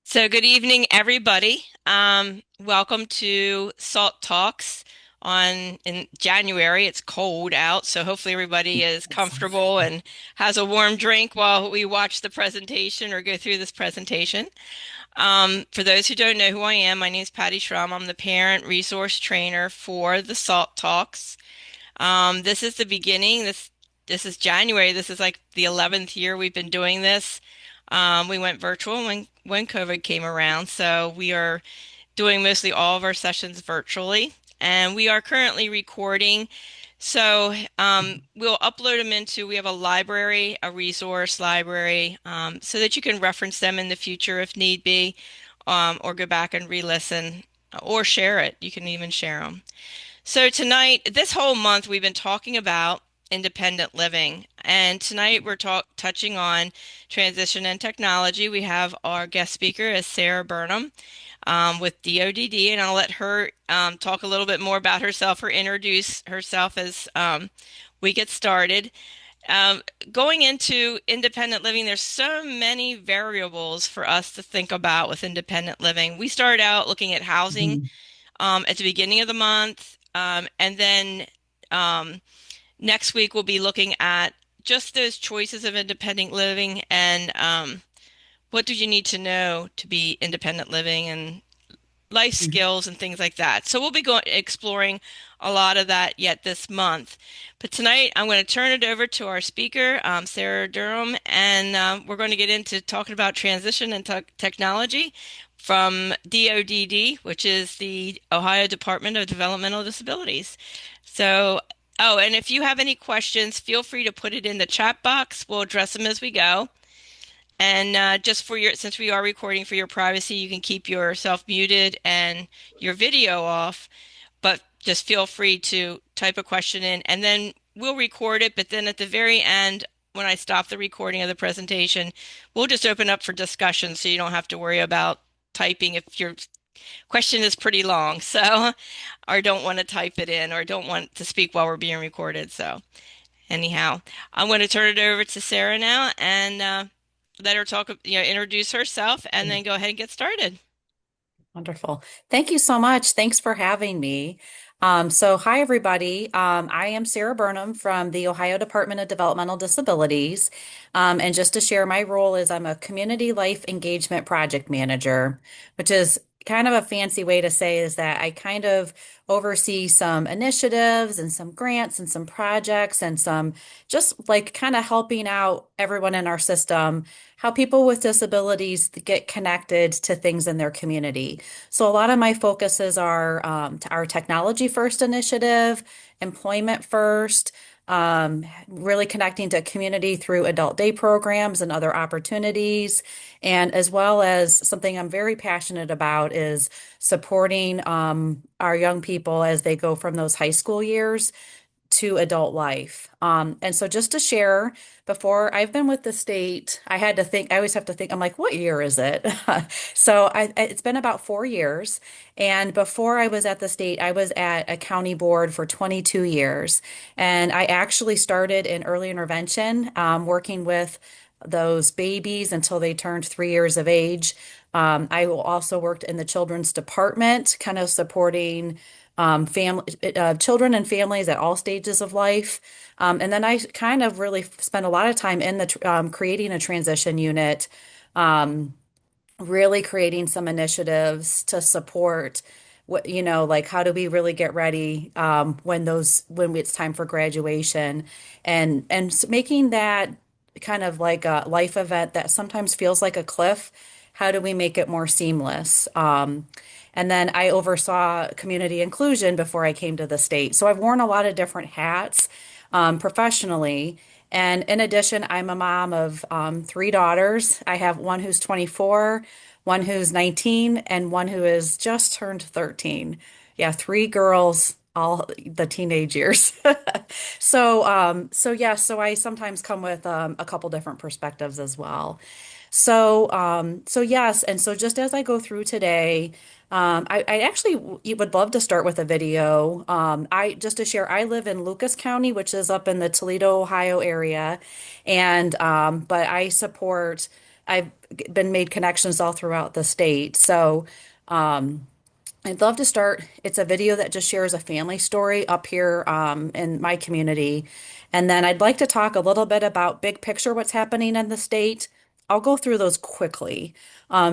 So, good evening, everybody. Welcome to Salt Talks on in January. It's cold out, so hopefully everybody is comfortable and has a warm drink while we watch the presentation or go through this presentation. For those who don't know who I am, my name is Patty Schrum. I'm the parent resource trainer for the Salt Talks. This is the beginning. This is January. This is like the 11th year we've been doing this. We went virtual when COVID came around, so we are doing mostly all of our sessions virtually, and we are currently recording. So we'll upload them into, we have a library, a resource library, so that you can reference them in the future if need be, or go back and re-listen or share it. You can even share them. So tonight, this whole month, we've been talking about independent living. And tonight we're touching on transition and technology. We have our guest speaker is Sarra Burnham with DODD, and I'll let her talk a little bit more about herself or introduce herself as we get started. Um, Going into independent living, there's so many variables for us to think about with independent living. We started out looking at housing Mhm. at the beginning of the month. And then next week, we'll be looking at just those choices of independent living and what do you need to know to be independent living and life Mhm. skills and things like that. So we'll be going exploring a lot of that yet this month. But tonight, I'm going to turn it over to our speaker, Sarra Durham, and we're going to get into talking about transition and technology from DODD, which is the Ohio Department of Developmental Disabilities. So, oh, and if you have any questions, feel free to put it in the chat box. We'll address them as we go. And just for your, since we are recording for your privacy, you can keep yourself muted and your video off, but just feel free to type a question in and then we'll record it. But then at the very end, when I stop the recording of the presentation, we'll just open up for discussion so you don't have to worry about typing if your question is pretty long. So, or don't want to type it in or don't want to speak while we're being recorded. So, anyhow, I'm going to turn it over to Sarra now and let her talk, introduce herself and then go ahead and get started. Wonderful. Thank you so much. Thanks for having me. Hi, everybody. I am Sarra Burnham from the Ohio Department of Developmental Disabilities. And just to share, my role is I'm a Community Life Engagement Project Manager, which is kind of a fancy way to say is that I kind of oversee some initiatives and some grants and some projects and some just like kind of helping out everyone in our system, how people with disabilities get connected to things in their community. So a lot of my focuses are to our technology first initiative, employment first, really connecting to community through adult day programs and other opportunities. And as well as something I'm very passionate about is supporting our young people as they go from those high school years to adult life. And so just to share, before I've been with the state, I had to think, I always have to think, I'm like, what year is it? It's been about 4 years. And before I was at the state, I was at a county board for 22 years. And I actually started in early intervention, working with those babies until they turned 3 years of age. I also worked in the children's department, kind of supporting family, children and families at all stages of life. And then I kind of really spent a lot of time in creating a transition unit, um, really creating some initiatives to support what, like how do we really get ready when it's time for graduation and making that kind of like a life event that sometimes feels like a cliff. How do we make it more seamless? And then I oversaw community inclusion before I came to the state. So I've worn a lot of different hats professionally. And in addition, I'm a mom of three daughters. I have one who's 24, one who's 19, and one who has just turned 13. Yeah, three girls, all the teenage years. So I sometimes come with a couple different perspectives as well. So yes, and so just as I go through today, I actually would love to start with a video. I just to share, I live in Lucas County, which is up in the Toledo, Ohio area, and but I support I've been made connections all throughout the state. So, I'd love to start. It's a video that just shares a family story up here in my community. And then I'd like to talk a little bit about big picture, what's happening in the state. I'll go through those quickly,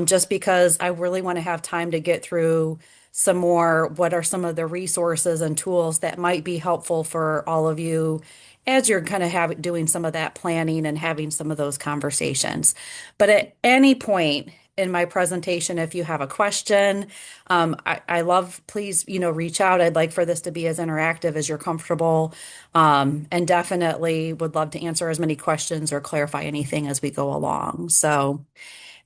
just because I really want to have time to get through some more. What are some of the resources and tools that might be helpful for all of you as you're kind of doing some of that planning and having some of those conversations. But at any point in my presentation, if you have a question, I love, please, reach out. I'd like for this to be as interactive as you're comfortable, and definitely would love to answer as many questions or clarify anything as we go along. So,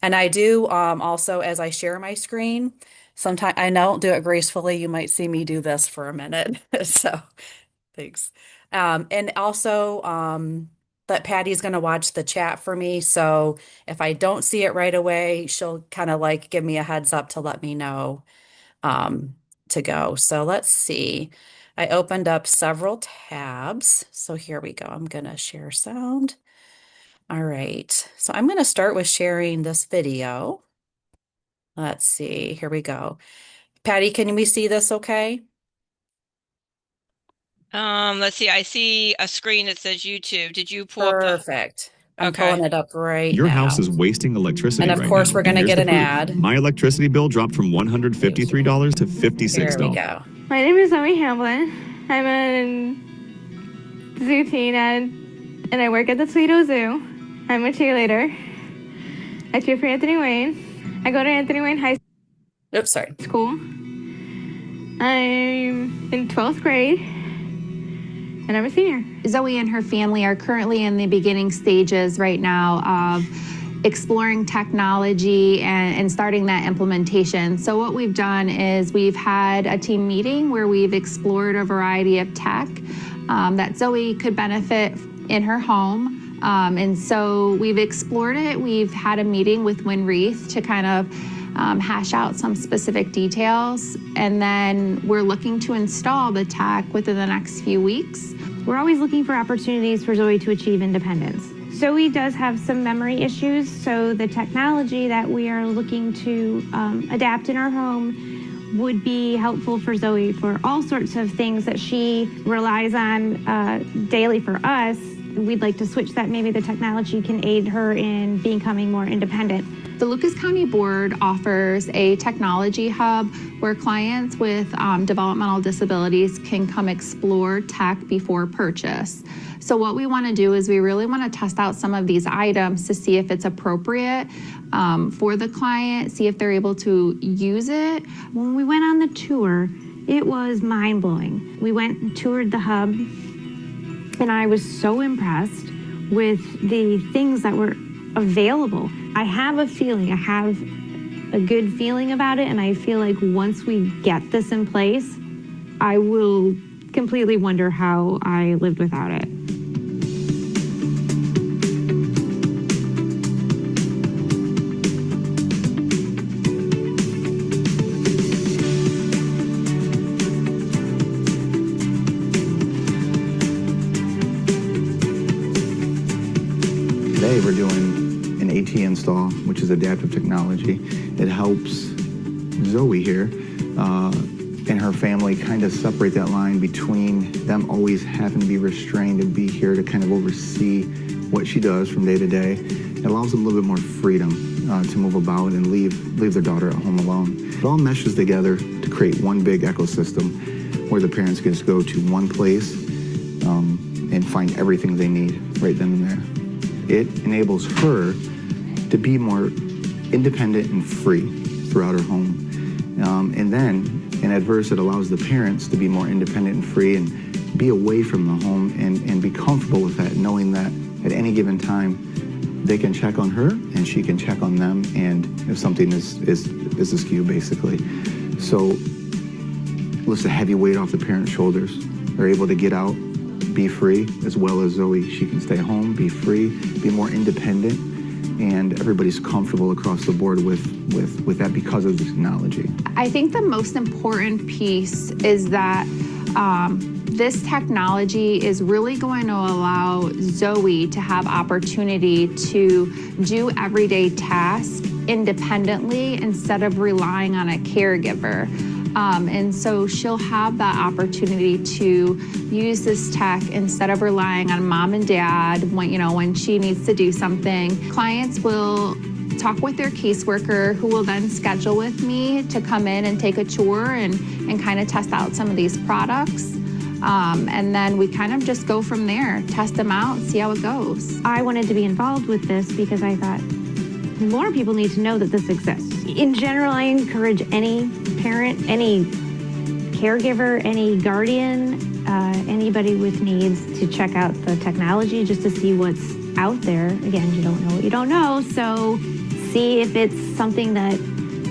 and I do also, as I share my screen, sometimes I don't do it gracefully. You might see me do this for a minute. So thanks. And also, that Patty's going to watch the chat for me. So if I don't see it right away, she'll kind of like give me a heads up to let me know to go. So let's see. I opened up several tabs. So here we go. I'm going to share sound. All right. So I'm going to start with sharing this video. Let's see. Here we go. Patty, can we see this okay? Let's see. I see a screen that says YouTube. Did you pull up the? Perfect. I'm pulling Okay. it up right Your now. house is wasting electricity And of right course, now. we're going to Here's get the an proof. ad. My electricity bill dropped from $153 to Here we $56. go. My name is Zoe Hamblin. I'm a zoo teen and I work at the Toledo Zoo. I'm a cheerleader. I cheer for Anthony Wayne. I go to Anthony Wayne High Oops, sorry. School. I'm in 12th grade and I'm a senior. Zoe and her family are currently in the beginning stages right now of exploring technology and starting that implementation. So what we've done is we've had a team meeting where we've explored a variety of tech that Zoe could benefit in her home. And so we've explored it. We've had a meeting with Winreath to kind of hash out some specific details. And then we're looking to install the tech within the next few weeks. We're always looking for opportunities for Zoe to achieve independence. Zoe does have some memory issues, so the technology that we are looking to adapt in our home would be helpful for Zoe for all sorts of things that she relies on daily for us. We'd like to switch that. Maybe the technology can aid her in becoming more independent. The Lucas County Board offers a technology hub where clients with developmental disabilities can come explore tech before purchase. So what we want to do is we really want to test out some of these items to see if it's appropriate for the client, see if they're able to use it. When we went on the tour, it was mind-blowing. We went and toured the hub, and I was so impressed with the things that were available. I have a feeling, I have a good feeling about it, and I feel like once we get this in place, I will completely wonder how I lived without it. Today we're doing an AT install, which is adaptive technology. It helps Zoe here and her family kind of separate that line between them always having to be restrained and be here to kind of oversee what she does from day to day. It allows them a little bit more freedom to move about and leave their daughter at home alone. It all meshes together to create one big ecosystem where the parents can just go to one place and find everything they need right then and there. It enables her to be more independent and free throughout her home. And then, in adverse, it allows the parents to be more independent and free and be away from the home and be comfortable with that, knowing that at any given time, they can check on her and she can check on them, and if something is askew, basically. So, lifts a heavy weight off the parents' shoulders. They're able to get out, be free, as well as Zoe. She can stay home, be free, be more independent, and everybody's comfortable across the board with that because of the technology. I think the most important piece is that This technology is really going to allow Zoe to have opportunity to do everyday tasks independently instead of relying on a caregiver. And so she'll have that opportunity to use this tech instead of relying on mom and dad when she needs to do something. Clients will talk with their caseworker, who will then schedule with me to come in and take a tour and kind of test out some of these products. And then we kind of just go from there, test them out, and see how it goes. I wanted to be involved with this because I thought more people need to know that this exists. In general, I encourage any parent, any caregiver, any guardian, anybody with needs to check out the technology just to see what's out there. Again, you don't know what you don't know, so see if it's something that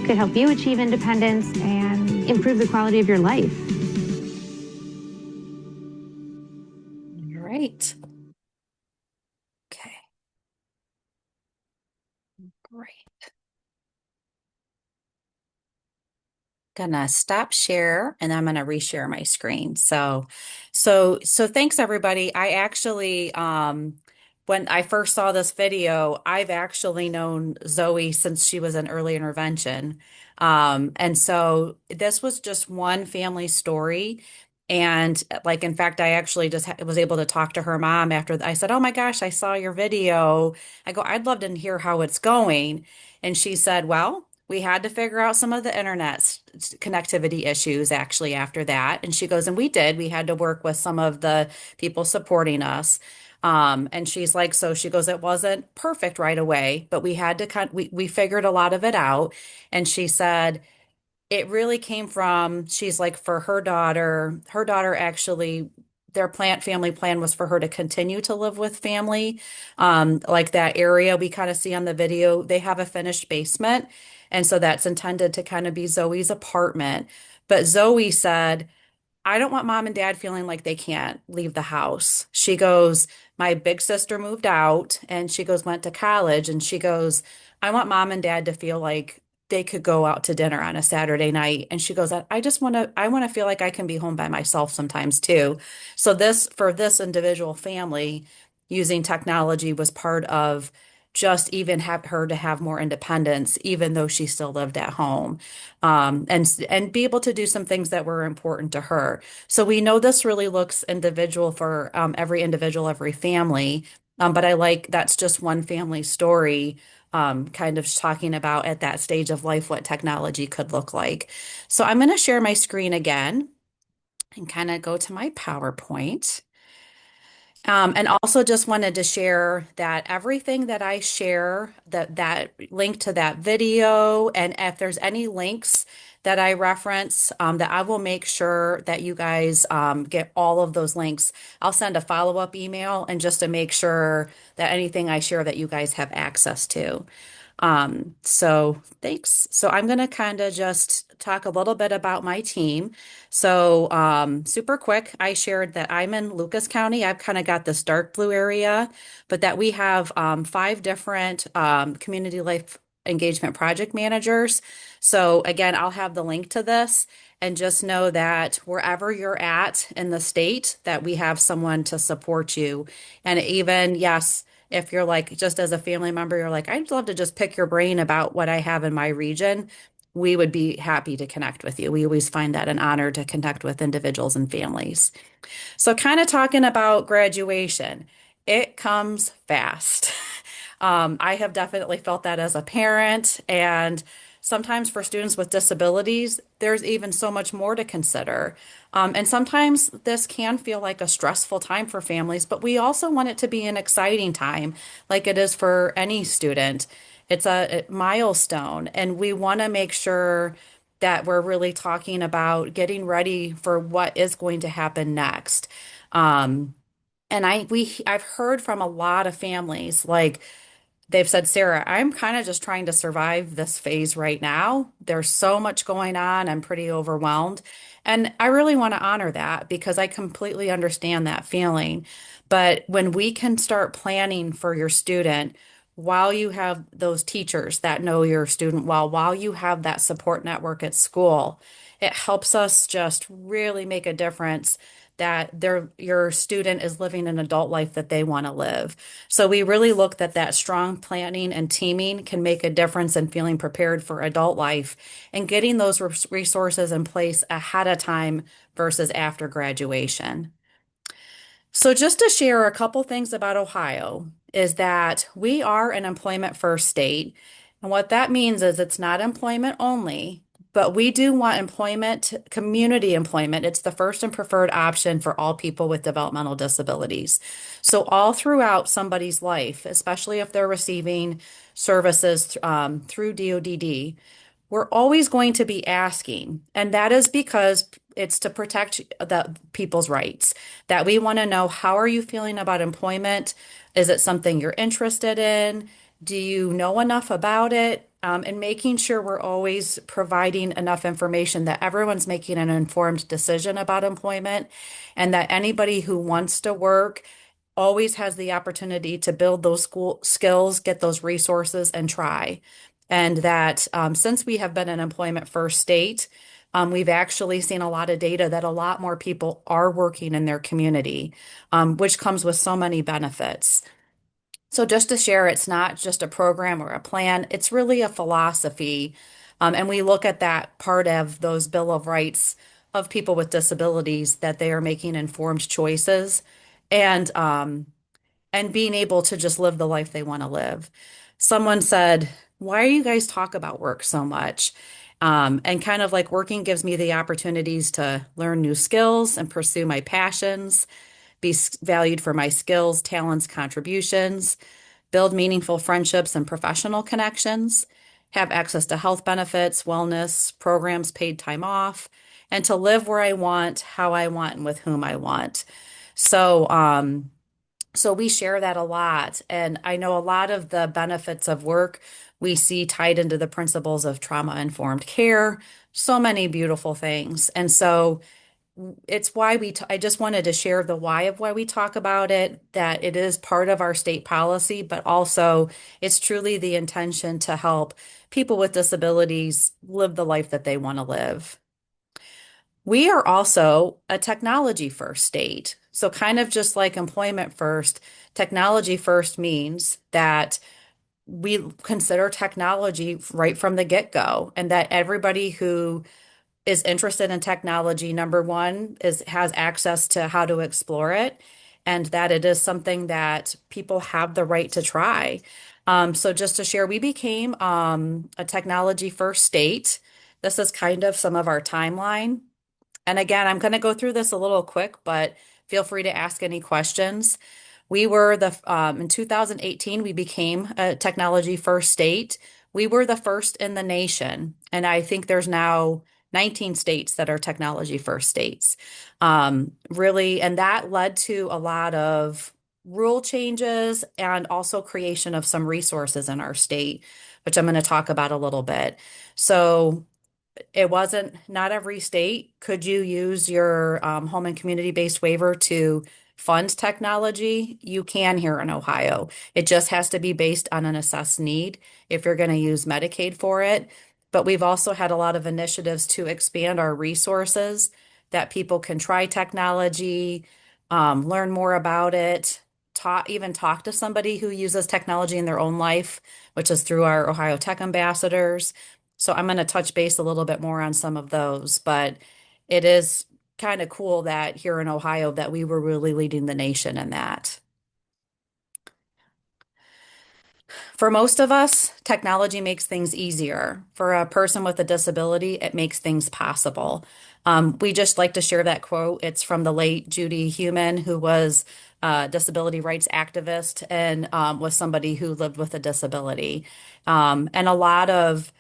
could help you achieve independence and improve the quality of your life. All right. Okay. Great. Gonna stop share and I'm gonna reshare my screen. So thanks everybody. I actually when I first saw this video, I've actually known Zoe since she was in early intervention. And so this was just one family story. And like, in fact, I actually just was able to talk to her mom after I said, "Oh my gosh, I saw your video." I go, "I'd love to hear how it's going." And she said, "Well, we had to figure out some of the connectivity issues actually after that." And she goes, "And we did. We had to work with some of the people supporting us." And she's like, so she goes, "It wasn't perfect right away, but we had to we figured a lot of it out." And she said, it really came from, she's like, for her daughter actually, their family plan was for her to continue to live with family. Like that area we kind of see on the video, they have a finished basement. And so that's intended to kind of be Zoe's apartment. But Zoe said, "I don't want mom and dad feeling like they can't leave the house." She goes, "My big sister moved out and she goes, went to college." And she goes, "I want mom and dad to feel like they could go out to dinner on a Saturday night." And she goes, "I just I want to feel like I can be home by myself sometimes too." So for this individual family, using technology was part of just even have her to have more independence, even though she still lived at home, and be able to do some things that were important to her. So we know this really looks individual for every individual, every family. But I like that's just one family story, kind of talking about at that stage of life what technology could look like. So I'm going to share my screen again and kind of go to my PowerPoint. And also just wanted to share that everything that I share, that link to that video, and if there's any links that I reference, that I will make sure that you guys get all of those links. I'll send a follow-up email and just to make sure that anything I share that you guys have access to. So thanks. So I'm going to kind of just talk a little bit about my team. So, super quick, I shared that I'm in Lucas County. I've kind of got this dark blue area, but that we have 5 different community life engagement project managers. So again, I'll have the link to this, and just know that wherever you're at in the state, that we have someone to support you. And even, yes, if you're like, just as a family member, you're like, "I'd love to just pick your brain about what I have in my region," we would be happy to connect with you. We always find that an honor to connect with individuals and families. So, kind of talking about graduation, it comes fast. I have definitely felt that as a parent, and sometimes for students with disabilities, there's even so much more to consider. And sometimes this can feel like a stressful time for families, but we also want it to be an exciting time, like it is for any student. It's a milestone, and we want to make sure that we're really talking about getting ready for what is going to happen next. And I've heard from a lot of families, like they've said, "Sarah, I'm kind of just trying to survive this phase right now. There's so much going on. I'm pretty overwhelmed." And I really want to honor that because I completely understand that feeling. But when we can start planning for your student, while you have those teachers that know your student well, while you have that support network at school, it helps us just really make a difference that your student is living an adult life that they want to live. So we really look that strong planning and teaming can make a difference in feeling prepared for adult life and getting those resources in place ahead of time versus after graduation. So, just to share a couple things about Ohio is that we are an employment first state. And what that means is it's not employment only, but we do want employment, community employment. It's the first and preferred option for all people with developmental disabilities. So, all throughout somebody's life, especially if they're receiving services through DODD, we're always going to be asking, and that is because it's to protect the people's rights. That we want to know, how are you feeling about employment? Is it something you're interested in? Do you know enough about it? And making sure we're always providing enough information that everyone's making an informed decision about employment, and that anybody who wants to work always has the opportunity to build those school skills, get those resources, and try. And that since we have been an employment first state, we've actually seen a lot of data that a lot more people are working in their community, which comes with so many benefits. So, just to share, it's not just a program or a plan, it's really a philosophy. And we look at that part of those Bill of Rights of people with disabilities, that they are making informed choices and and being able to just live the life they want to live. Someone said, "Why do you guys talk about work so much?" And kind of like, working gives me the opportunities to learn new skills and pursue my passions, be valued for my skills, talents, contributions, build meaningful friendships and professional connections, have access to health benefits, wellness programs, paid time off, and to live where I want, how I want, and with whom I want. So, so we share that a lot. And I know a lot of the benefits of work we see tied into the principles of trauma-informed care, so many beautiful things. And so it's why I just wanted to share the why of why we talk about it, that it is part of our state policy, but also it's truly the intention to help people with disabilities live the life that they want to live. We are also a technology first state. So, kind of just like employment first, technology first means that we consider technology right from the get-go, and that everybody who is interested in technology, number one, is has access to how to explore it, and that it is something that people have the right to try. So just to share, we became a technology first state. This is kind of some of our timeline. And again, I'm going to go through this a little quick, but feel free to ask any questions. We were in 2018, we became a technology first state. We were the first in the nation. And I think there's now 19 states that are technology first states. Really, and that led to a lot of rule changes and also creation of some resources in our state, which I'm going to talk about a little bit. So, it wasn't, not every state could you use your home and community-based waiver to fund technology. You can here in Ohio. It just has to be based on an assessed need if you're going to use Medicaid for it. But we've also had a lot of initiatives to expand our resources, that people can try technology, learn more about it, even talk to somebody who uses technology in their own life, which is through our Ohio Tech Ambassadors. So I'm going to touch base a little bit more on some of those, but it is kind of cool that here in Ohio that we were really leading the nation in that. For most of us, technology makes things easier. For a person with a disability, it makes things possible. We just like to share that quote. It's from the late Judy Heumann, who was a disability rights activist and was somebody who lived with a disability. And a lot of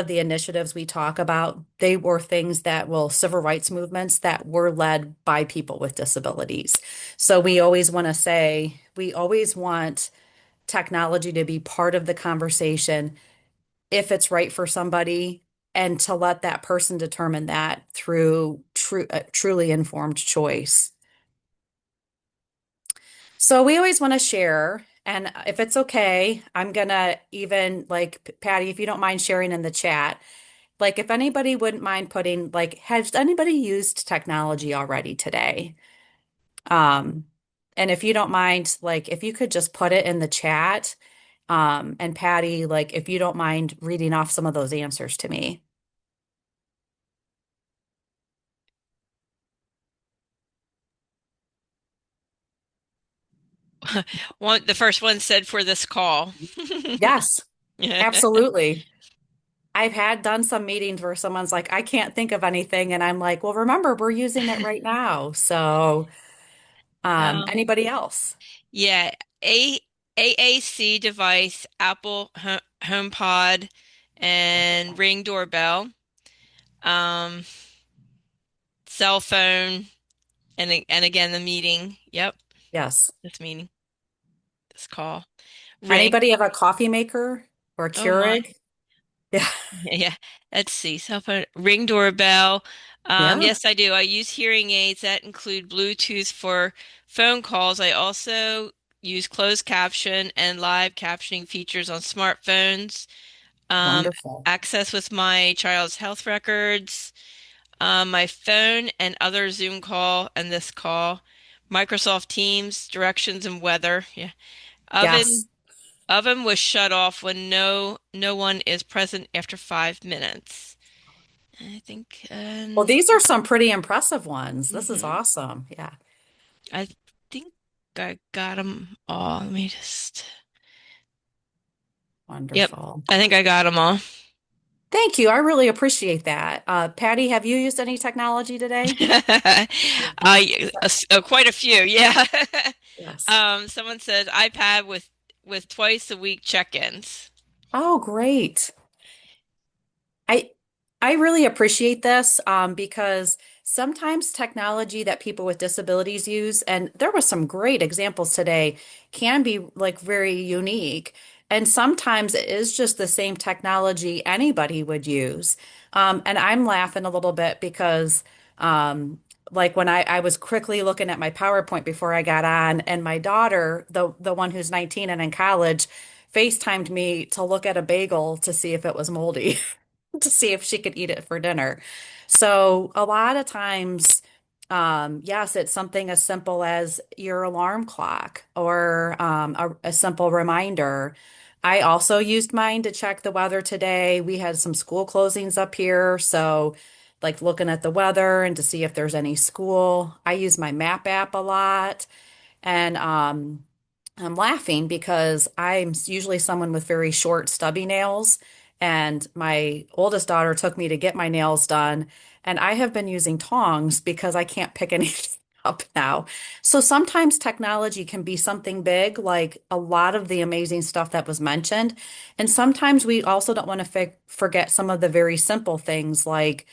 the initiatives we talk about, they were things that were civil rights movements that were led by people with disabilities. So we always want to say, we always want technology to be part of the conversation if it's right for somebody, and to let that person determine that through truly informed choice. So we always want to share And if it's okay, I'm gonna even like Patty, if you don't mind sharing in the chat, like if anybody wouldn't mind putting like, has anybody used technology already today? Um, and if you don't mind, like if you could just put it in the chat, and Patty, like if you don't mind reading off some of those answers to me. The first one said for this call. Yes, Yeah. absolutely. I've had done some meetings where someone's like, I can't think of anything, and I'm like, well, remember, we're using it right now. So, Um, anybody else? yeah, A AAC device, Apple HomePod, and Ring doorbell, um, cell phone, and again the meeting. Yep, Yes. this meeting, this call. Ring. Anybody have a coffee maker or a Oh my. Keurig? Yeah. Yeah. Let's see. Cell phone, Ring doorbell. Yeah. Yes, I do. I use hearing aids that include Bluetooth for phone calls. I also use closed caption and live captioning features on smartphones. Um, Wonderful. Access with my child's health records, my phone and other Zoom call and this call, Microsoft Teams, directions and weather. Yeah. Yes. Oven oven was shut off when no one is present after 5 minutes. I think Well, these are some pretty impressive ones. This is mhm. awesome. Yeah. I think I got them all. Let me just. Yep. Wonderful. I think I got them all. Thank you. I really appreciate that. Patty, have you used any technology today? Quite a few, yeah. Yes. Someone said iPad with twice a week check-ins. Oh, great. I I really appreciate this because sometimes technology that people with disabilities use, and there was some great examples today, can be like very unique. And sometimes it is just the same technology anybody would use. And I'm laughing a little bit because like when I was quickly looking at my PowerPoint before I got on, and my daughter, the one who's 19 and in college, FaceTimed me to look at a bagel to see if it was moldy. To see if she could eat it for dinner. So a lot of times, yes, it's something as simple as your alarm clock or a simple reminder. I also used mine to check the weather today. We had some school closings up here, so like looking at the weather and to see if there's any school. I use my map app a lot. And I'm laughing because I'm usually someone with very short, stubby nails. And my oldest daughter took me to get my nails done. And I have been using tongs because I can't pick anything up now. So sometimes technology can be something big, like a lot of the amazing stuff that was mentioned. And sometimes we also don't want to forget some of the very simple things, like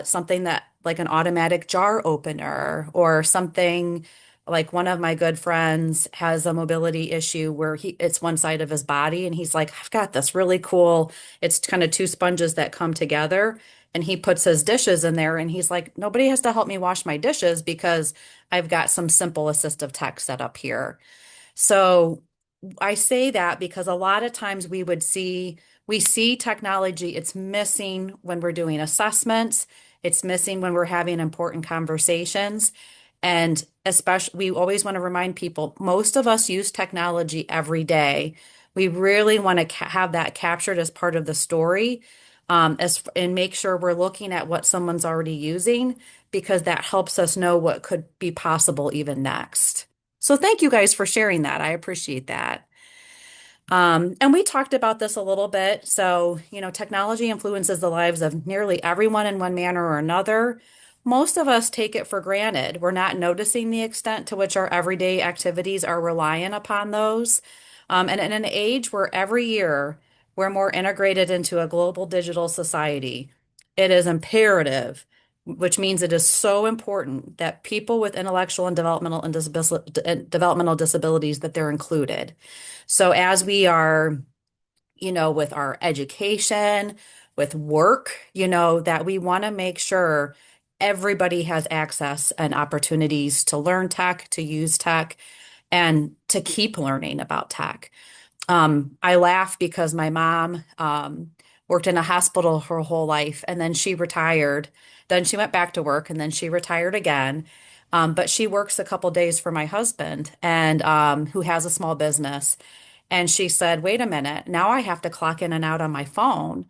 something that, like an automatic jar opener, or something like one of my good friends has a mobility issue where it's one side of his body, and he's like, I've got this really cool, it's kind of two sponges that come together, and he puts his dishes in there, and he's like, nobody has to help me wash my dishes because I've got some simple assistive tech set up here. So I say that because a lot of times we see technology, it's missing when we're doing assessments, it's missing when we're having important conversations. And especially, we always want to remind people, most of us use technology every day. We really want to have that captured as part of the story, and make sure we're looking at what someone's already using, because that helps us know what could be possible even next. So thank you guys for sharing that. I appreciate that. And we talked about this a little bit. So, technology influences the lives of nearly everyone in one manner or another. Most of us take it for granted. We're not noticing the extent to which our everyday activities are reliant upon those. And in an age where every year we're more integrated into a global digital society, it is imperative, which means it is so important that people with intellectual and developmental disabilities, that they're included. So as we are, with our education, with work, that we want to make sure everybody has access and opportunities to learn tech, to use tech, and to keep learning about tech. I laugh because my mom worked in a hospital her whole life, and then she retired. Then she went back to work, and then she retired again. But she works a couple days for my husband, and who has a small business. And she said, "Wait a minute, now I have to clock in and out on my phone."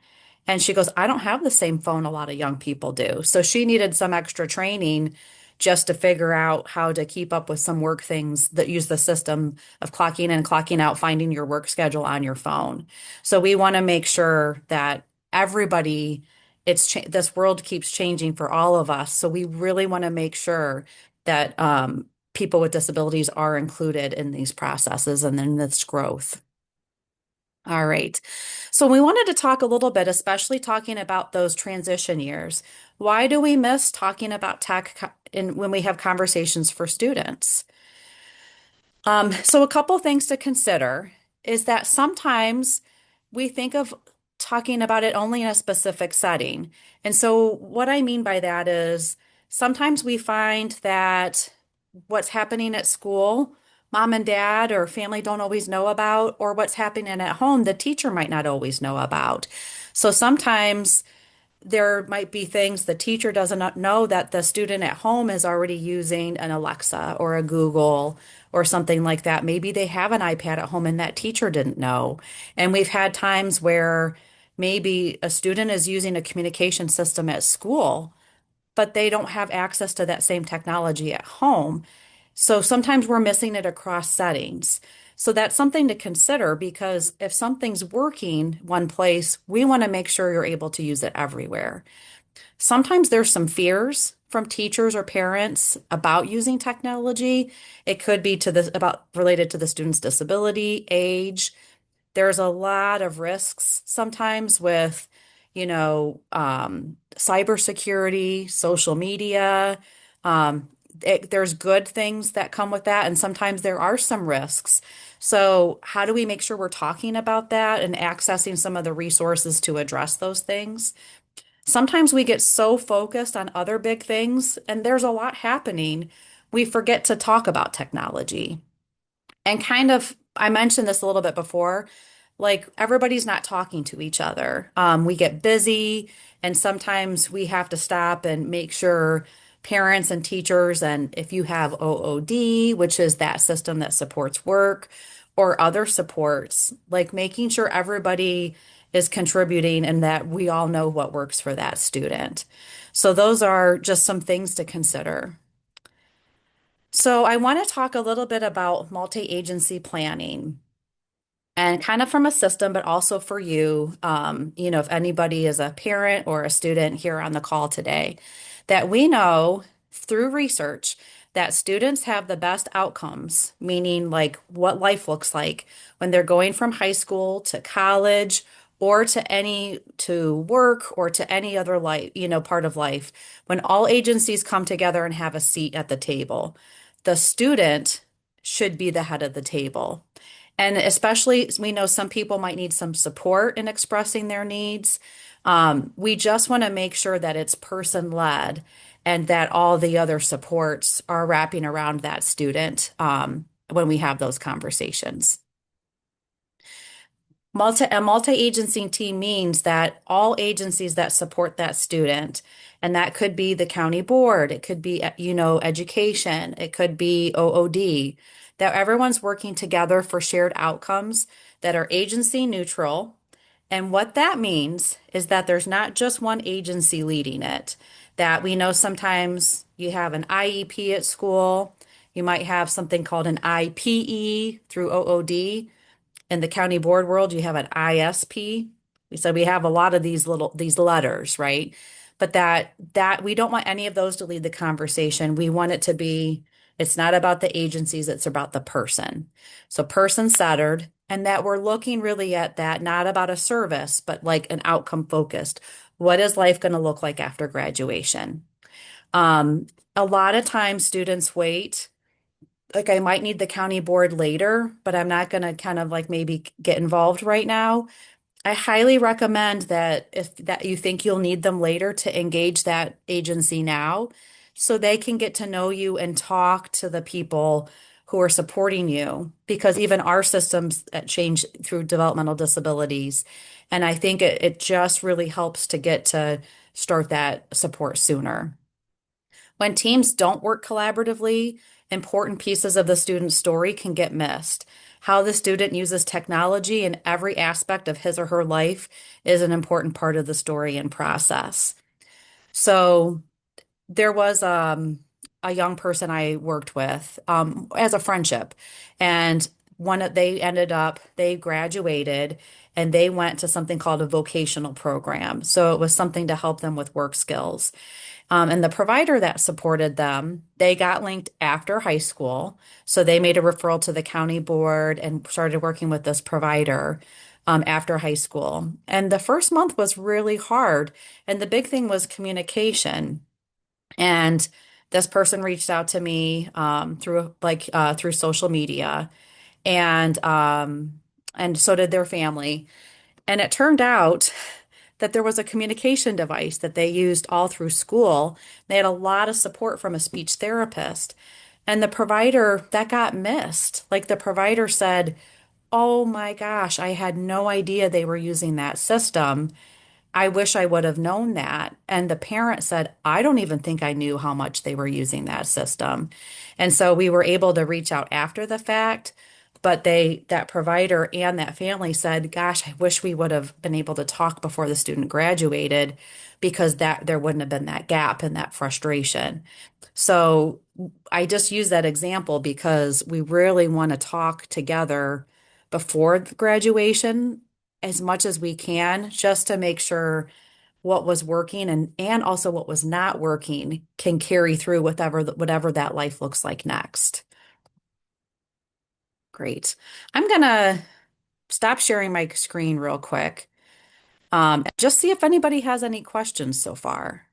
And she goes, "I don't have the same phone a lot of young people do." So she needed some extra training just to figure out how to keep up with some work things that use the system of clocking in and clocking out, finding your work schedule on your phone. So we want to make sure that everybody, this world keeps changing for all of us. So we really want to make sure that people with disabilities are included in these processes and in this growth. All right. So we wanted to talk a little bit, especially talking about those transition years. Why do we miss talking about when we have conversations for students? So a couple things to consider is that sometimes we think of talking about it only in a specific setting. And so what I mean by that is sometimes we find that what's happening at school, mom and dad or family don't always know about, or what's happening at home, the teacher might not always know about. So sometimes there might be things the teacher doesn't know that the student at home is already using an Alexa or a Google or something like that. Maybe they have an iPad at home and that teacher didn't know. And we've had times where maybe a student is using a communication system at school, but they don't have access to that same technology at home. So sometimes we're missing it across settings. So that's something to consider because if something's working one place, we want to make sure you're able to use it everywhere. Sometimes there's some fears from teachers or parents about using technology. It could be about related to the student's disability, age. There's a lot of risks sometimes with, cybersecurity, social media. There's good things that come with that, and sometimes there are some risks. So, how do we make sure we're talking about that and accessing some of the resources to address those things? Sometimes we get so focused on other big things, and there's a lot happening, we forget to talk about technology. And I mentioned this a little bit before, like everybody's not talking to each other. We get busy, and sometimes we have to stop and make sure parents and teachers, and if you have OOD, which is that system that supports work, or other supports, like making sure everybody is contributing and that we all know what works for that student. So, those are just some things to consider. So, I want to talk a little bit about multi-agency planning and kind of from a system, but also for you, if anybody is a parent or a student here on the call today, that we know through research that students have the best outcomes, meaning like what life looks like when they're going from high school to college or to work or to any other life, part of life, when all agencies come together and have a seat at the table. The student should be the head of the table. And especially, we know some people might need some support in expressing their needs. We just want to make sure that it's person-led and that all the other supports are wrapping around that student when we have those conversations. A multi-agency team means that all agencies that support that student, and that could be the county board, it could be, education, it could be OOD, that everyone's working together for shared outcomes that are agency neutral. And what that means is that there's not just one agency leading it, that we know sometimes you have an IEP at school, you might have something called an IPE through OOD. In the county board world, you have an ISP. So we have a lot of these letters, right? But that we don't want any of those to lead the conversation. We want it to be, it's not about the agencies, it's about the person. So person-centered, and that we're looking really at that, not about a service, but like an outcome focused. What is life going to look like after graduation? A lot of times students wait, like I might need the county board later, but I'm not going to kind of like maybe get involved right now. I highly recommend that if that you think you'll need them later to engage that agency now so they can get to know you and talk to the people who are supporting you because even our systems change through developmental disabilities. And I think it just really helps to get to start that support sooner. When teams don't work collaboratively, important pieces of the student's story can get missed. How the student uses technology in every aspect of his or her life is an important part of the story and process. So there was a young person I worked with as a friendship, and they graduated and they went to something called a vocational program. So it was something to help them with work skills. And the provider that supported them, they got linked after high school. So they made a referral to the county board and started working with this provider after high school. And the first month was really hard. And the big thing was communication. And this person reached out to me through social media, and so did their family. And it turned out that there was a communication device that they used all through school. They had a lot of support from a speech therapist. And the provider that got missed, like the provider said, "Oh my gosh, I had no idea they were using that system. I wish I would have known that." And the parent said, "I don't even think I knew how much they were using that system." And so we were able to reach out after the fact, but that provider and that family said, "Gosh, I wish we would have been able to talk before the student graduated because that there wouldn't have been that gap and that frustration." So I just use that example because we really want to talk together before graduation as much as we can, just to make sure what was working and also what was not working can carry through whatever that life looks like next. Great. I'm gonna stop sharing my screen real quick. Just see if anybody has any questions so far.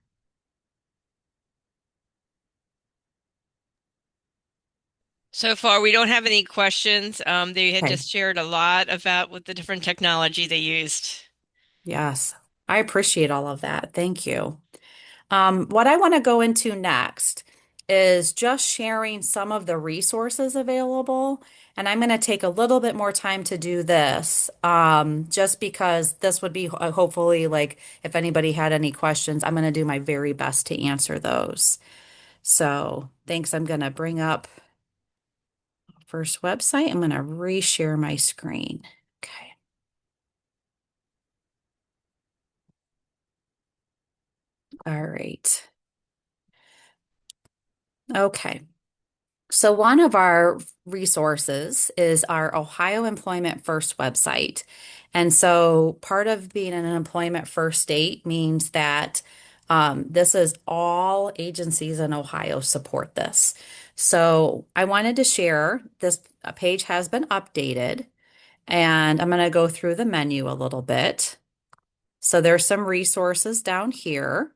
So far, we don't have any questions. They had Okay. just shared a lot about what the different technology they used. Yes, I appreciate all of that. Thank you. What I want to go into next is just sharing some of the resources available. And I'm going to take a little bit more time to do this, just because this would be hopefully like if anybody had any questions, I'm going to do my very best to answer those. So thanks. I'm going to bring up first website. I'm going to reshare my screen. Okay. All right. Okay. So one of our resources is our Ohio Employment First website. And so part of being in an employment first state means that this is all agencies in Ohio support this. So I wanted to share this page has been updated, and I'm going to go through the menu a little bit. So there's some resources down here.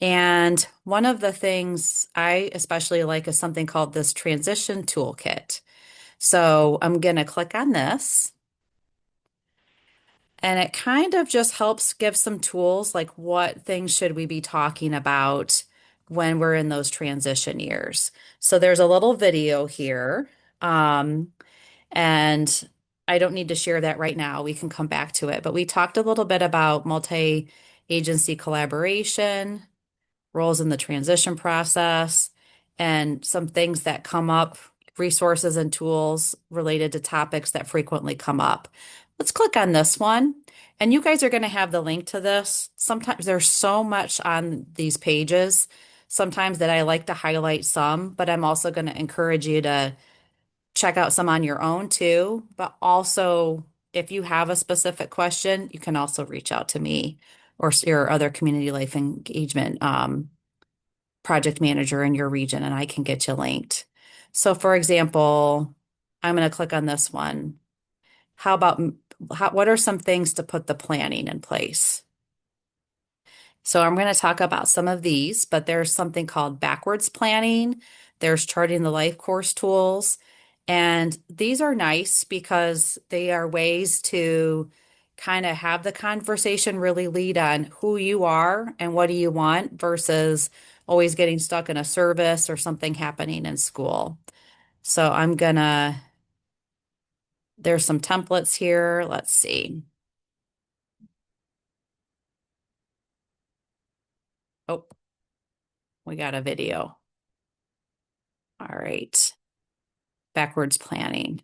And one of the things I especially like is something called this transition toolkit. So I'm going to click on this, and it kind of just helps give some tools like what things should we be talking about when we're in those transition years. So there's a little video here, and I don't need to share that right now. We can come back to it, but we talked a little bit about multi-agency collaboration, roles in the transition process, and some things that come up, resources and tools related to topics that frequently come up. Let's click on this one. And you guys are going to have the link to this. Sometimes there's so much on these pages, sometimes that I like to highlight some, but I'm also going to encourage you to check out some on your own too. But also, if you have a specific question, you can also reach out to me or your other community life engagement project manager in your region, and I can get you linked. So for example, I'm going to click on this one. How about what are some things to put the planning in place? So I'm going to talk about some of these, but there's something called backwards planning. There's charting the life course tools. And these are nice because they are ways to kind of have the conversation really lead on who you are and what do you want versus always getting stuck in a service or something happening in school. So there's some templates here. Let's see. Oh, we got a video. All right. Backwards planning.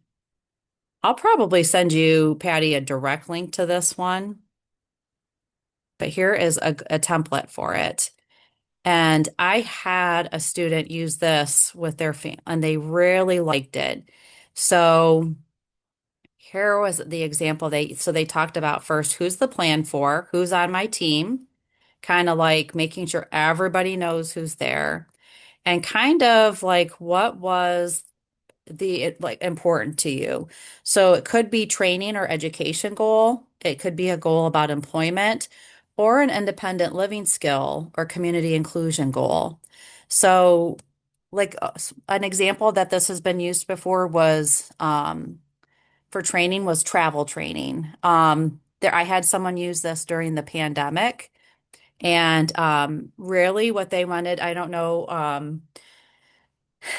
I'll probably send you, Patty, a direct link to this one, but here is a template for it. And I had a student use this with their family, and they really liked it. So here was the example they talked about first, who's the plan for, who's on my team, kind of like making sure everybody knows who's there, and kind of like what was like important to you. So it could be training or education goal. It could be a goal about employment or an independent living skill or community inclusion goal. So like an example that this has been used before was for training was travel training. There I had someone use this during the pandemic and really what they wanted, I don't know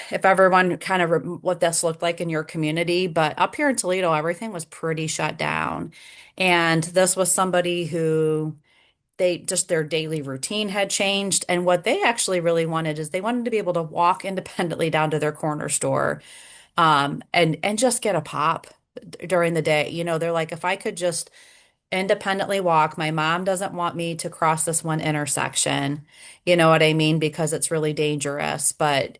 if everyone kind of what this looked like in your community, but up here in Toledo, everything was pretty shut down. And this was somebody who they just their daily routine had changed. And what they actually really wanted is they wanted to be able to walk independently down to their corner store and just get a pop during the day. You know, they're like, if I could just independently walk, my mom doesn't want me to cross this one intersection. You know what I mean? Because it's really dangerous. But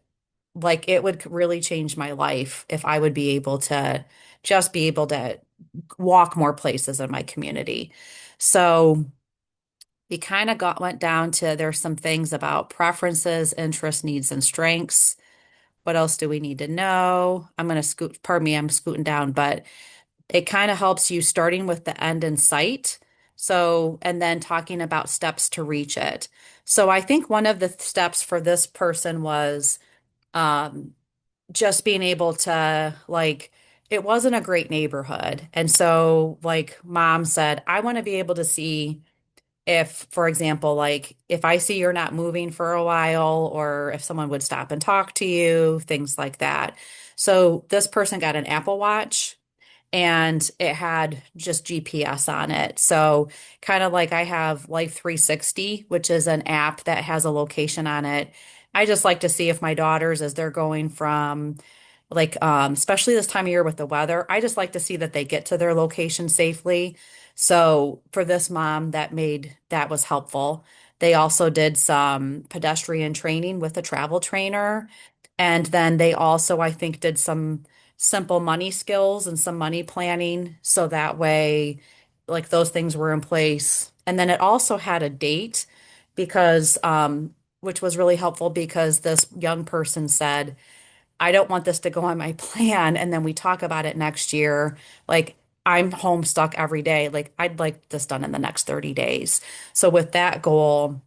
like it would really change my life if I would be able to just be able to walk more places in my community. So we kind of went down to there's some things about preferences, interests, needs, and strengths. What else do we need to know? I'm going to scoot, pardon me, I'm scooting down, but it kind of helps you starting with the end in sight. So, and then talking about steps to reach it. So I think one of the steps for this person was um, just being able to like it wasn't a great neighborhood. And so like mom said, I want to be able to see if, for example, like if I see you're not moving for a while or if someone would stop and talk to you, things like that. So this person got an Apple Watch and it had just GPS on it. So kind of like I have Life 360, which is an app that has a location on it. I just like to see if my daughters, as they're going from like especially this time of year with the weather, I just like to see that they get to their location safely. So for this mom, that was helpful. They also did some pedestrian training with a travel trainer. And then they also, I think, did some simple money skills and some money planning. So that way, like those things were in place. And then it also had a date because, which was really helpful because this young person said, I don't want this to go on my plan. And then we talk about it next year. Like, I'm home stuck every day. Like, I'd like this done in the next 30 days. So, with that goal,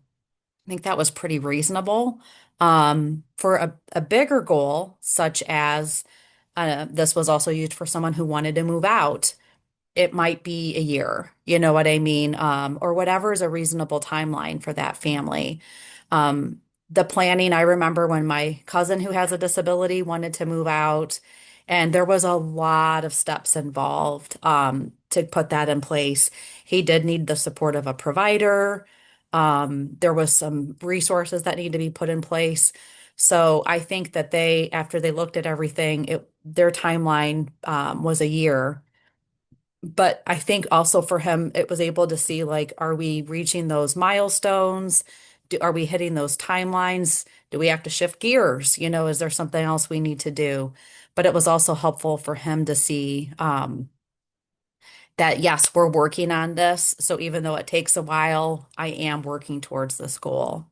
I think that was pretty reasonable. For a bigger goal, such as this was also used for someone who wanted to move out, it might be a year, you know what I mean? Or whatever is a reasonable timeline for that family. Um, the planning, I remember when my cousin who has a disability wanted to move out, and there was a lot of steps involved to put that in place. He did need the support of a provider. There was some resources that need to be put in place. So I think that after they looked at everything, their timeline was a year, but I think also for him, it was able to see like, are we reaching those milestones? Are we hitting those timelines? Do we have to shift gears? You know, is there something else we need to do? But it was also helpful for him to see that, yes, we're working on this. So even though it takes a while, I am working towards this goal.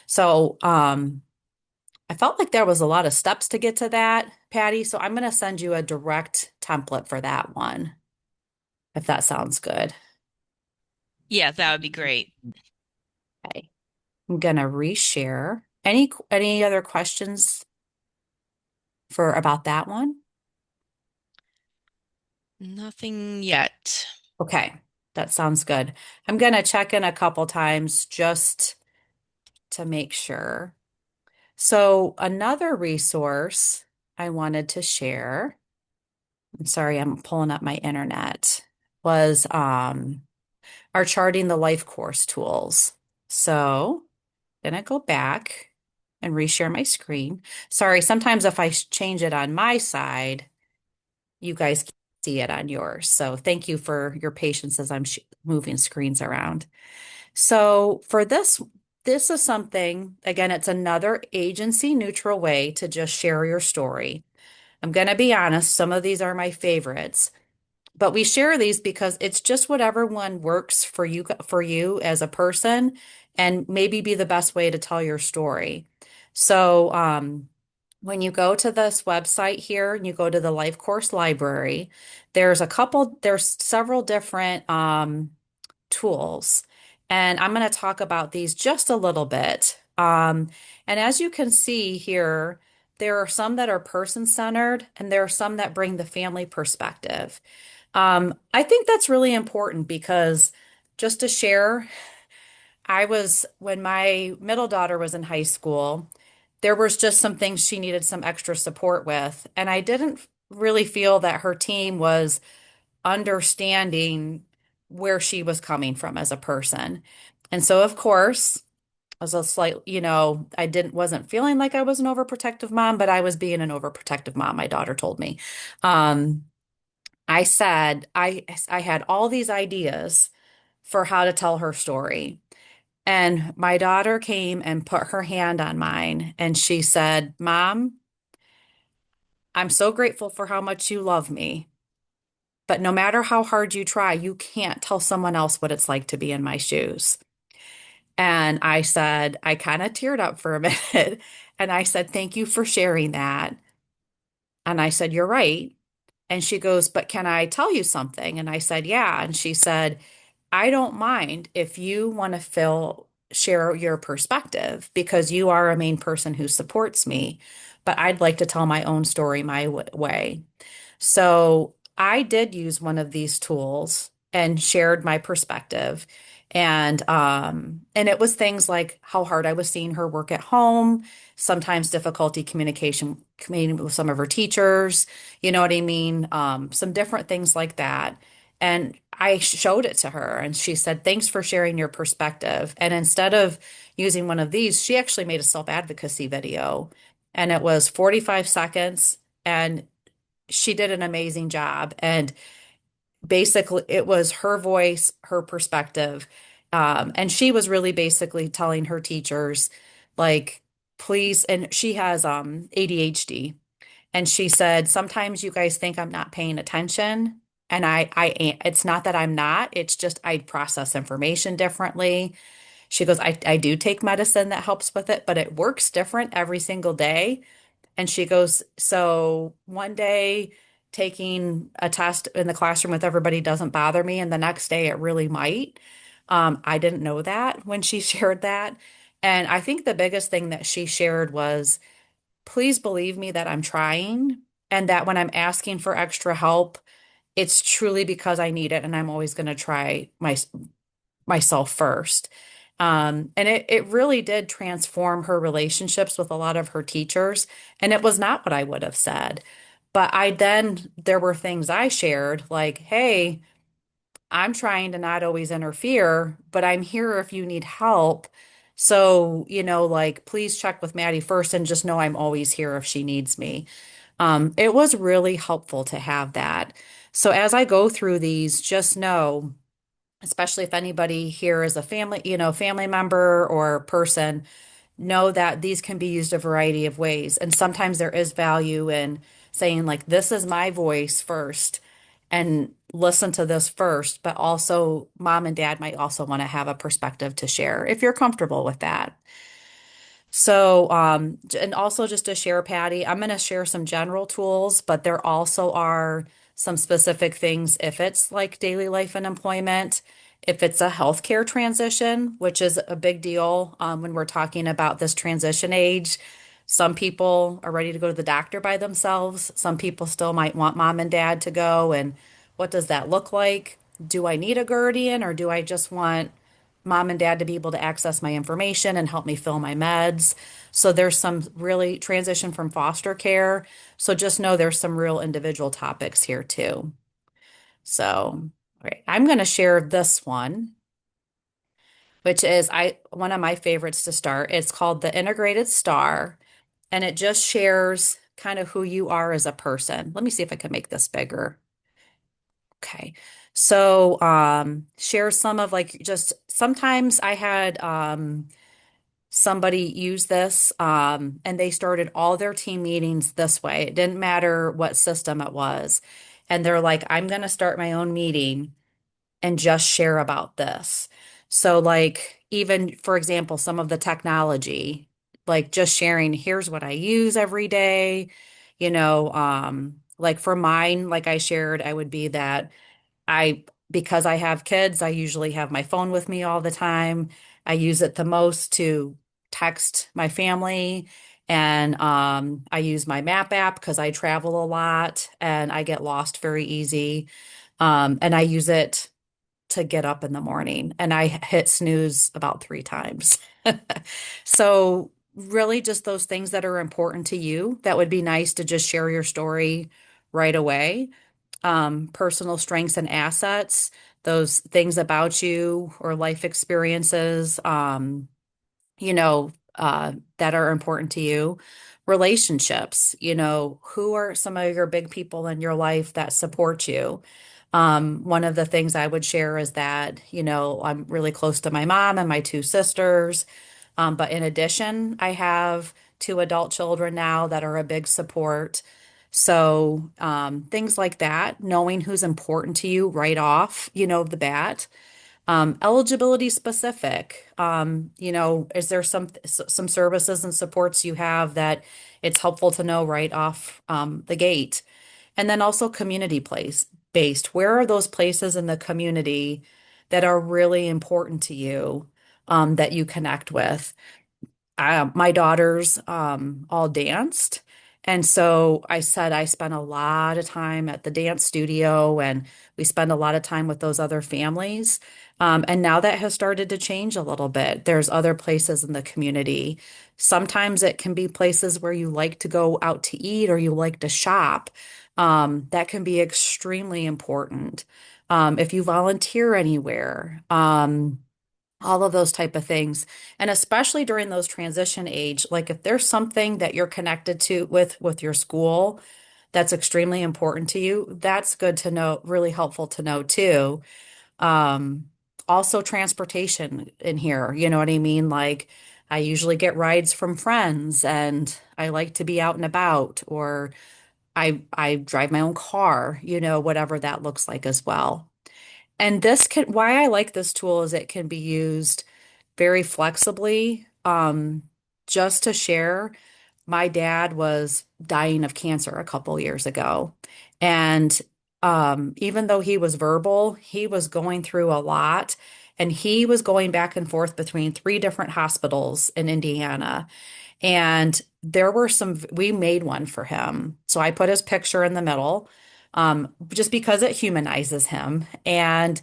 So I felt like there was a lot of steps to get to that, Patty. So I'm going to send you a direct template for that one, if that sounds good. Yeah, that would be great. Okay. I'm gonna reshare. Any other questions for about that one? Nothing yet. Okay, that sounds good. I'm gonna check in a couple times just to make sure. So another resource I wanted to share, I'm sorry, I'm pulling up my internet, was our Charting the Life course tools. So then I go back and reshare my screen. Sorry, sometimes if I change it on my side, you guys can't see it on yours. So thank you for your patience as I'm sh moving screens around. So for this is something, again, it's another agency neutral way to just share your story. I'm going to be honest, some of these are my favorites, but we share these because it's just whatever one works for you as a person and maybe be the best way to tell your story. So, when you go to this website here and you go to the life course library, there's several different tools. And I'm going to talk about these just a little bit. And as you can see here, there are some that are person-centered and there are some that bring the family perspective. I think that's really important because just to share, when my middle daughter was in high school, there was just some things she needed some extra support with. And I didn't really feel that her team was understanding where she was coming from as a person. And so, of course, I was a slight, wasn't feeling like I was an overprotective mom, but I was being an overprotective mom, my daughter told me. Um, I said I had all these ideas for how to tell her story. And my daughter came and put her hand on mine and she said, Mom, I'm so grateful for how much you love me. But no matter how hard you try, you can't tell someone else what it's like to be in my shoes. And I said, I kind of teared up for a minute. And I said, thank you for sharing that. And I said, you're right. And she goes, but can I tell you something? And I said, yeah. And she said, I don't mind if you want to share your perspective because you are a main person who supports me, but I'd like to tell my own story my way. So I did use one of these tools and shared my perspective. And it was things like how hard I was seeing her work at home, sometimes difficulty communicating with some of her teachers, you know what I mean? Some different things like that. And I showed it to her and she said, thanks for sharing your perspective. And instead of using one of these, she actually made a self-advocacy video and it was 45 seconds and she did an amazing job. And basically, it was her voice, her perspective. And she was really basically telling her teachers, like, please, and she has ADHD. And she said, sometimes you guys think I'm not paying attention. And it's not that I'm not, it's just I process information differently. She goes, I do take medicine that helps with it, but it works different every single day. And she goes, so one day taking a test in the classroom with everybody doesn't bother me, and the next day it really might. I didn't know that when she shared that. And I think the biggest thing that she shared was, please believe me that I'm trying, and that when I'm asking for extra help, it's truly because I need it, and I'm always going to try myself first. And it really did transform her relationships with a lot of her teachers. And it was not what I would have said. But there were things I shared like, hey, I'm trying to not always interfere, but I'm here if you need help. So, like, please check with Maddie first and just know I'm always here if she needs me. It was really helpful to have that. So as I go through these, just know, especially if anybody here is a family member or person, know that these can be used a variety of ways. And sometimes there is value in saying, like, this is my voice first and listen to this first, but also mom and dad might also want to have a perspective to share if you're comfortable with that. So, and also just to share, Patty, I'm going to share some general tools, but there also are some specific things if it's like daily life and employment, if it's a healthcare transition, which is a big deal when we're talking about this transition age. Some people are ready to go to the doctor by themselves. Some people still might want mom and dad to go. And what does that look like? Do I need a guardian or do I just want mom and dad to be able to access my information and help me fill my meds. So there's some really transition from foster care. So just know there's some real individual topics here too. So, all right, I'm going to share this one, which is one of my favorites to start. It's called the Integrated Star, and it just shares kind of who you are as a person. Let me see if I can make this bigger. Okay. So, share some of like just sometimes I had somebody use this and they started all their team meetings this way. It didn't matter what system it was. And they're like, I'm going to start my own meeting and just share about this. So, like, even for example, some of the technology, like just sharing, here's what I use every day. Like for mine, like I shared, I would be that because I have kids, I usually have my phone with me all the time. I use it the most to text my family. And I use my map app because I travel a lot and I get lost very easy. And I use it to get up in the morning and I hit snooze about 3 times. So really just those things that are important to you, that would be nice to just share your story right away. Personal strengths and assets, those things about you or life experiences, that are important to you. Relationships, who are some of your big people in your life that support you? One of the things I would share is that, I'm really close to my mom and my 2 sisters. But in addition, I have 2 adult children now that are a big support. So, things like that, knowing who's important to you right off, the bat. Eligibility specific, is there some services and supports you have that it's helpful to know right off the gate? And then also community place based. Where are those places in the community that are really important to you that you connect with? My daughters all danced. And so I said I spent a lot of time at the dance studio and we spend a lot of time with those other families. And now that has started to change a little bit. There's other places in the community. Sometimes it can be places where you like to go out to eat or you like to shop. That can be extremely important. If you volunteer anywhere, all of those type of things. And especially during those transition age, like if there's something that you're connected to with your school that's extremely important to you, that's good to know, really helpful to know too. Um, Also transportation in here, you know what I mean? Like I usually get rides from friends and I like to be out and about, or I drive my own car, whatever that looks like as well. And why I like this tool is it can be used very flexibly. Just to share, my dad was dying of cancer a couple years ago. And even though he was verbal, he was going through a lot. And he was going back and forth between 3 different hospitals in Indiana. And we made one for him. So I put his picture in the middle, just because it humanizes him, and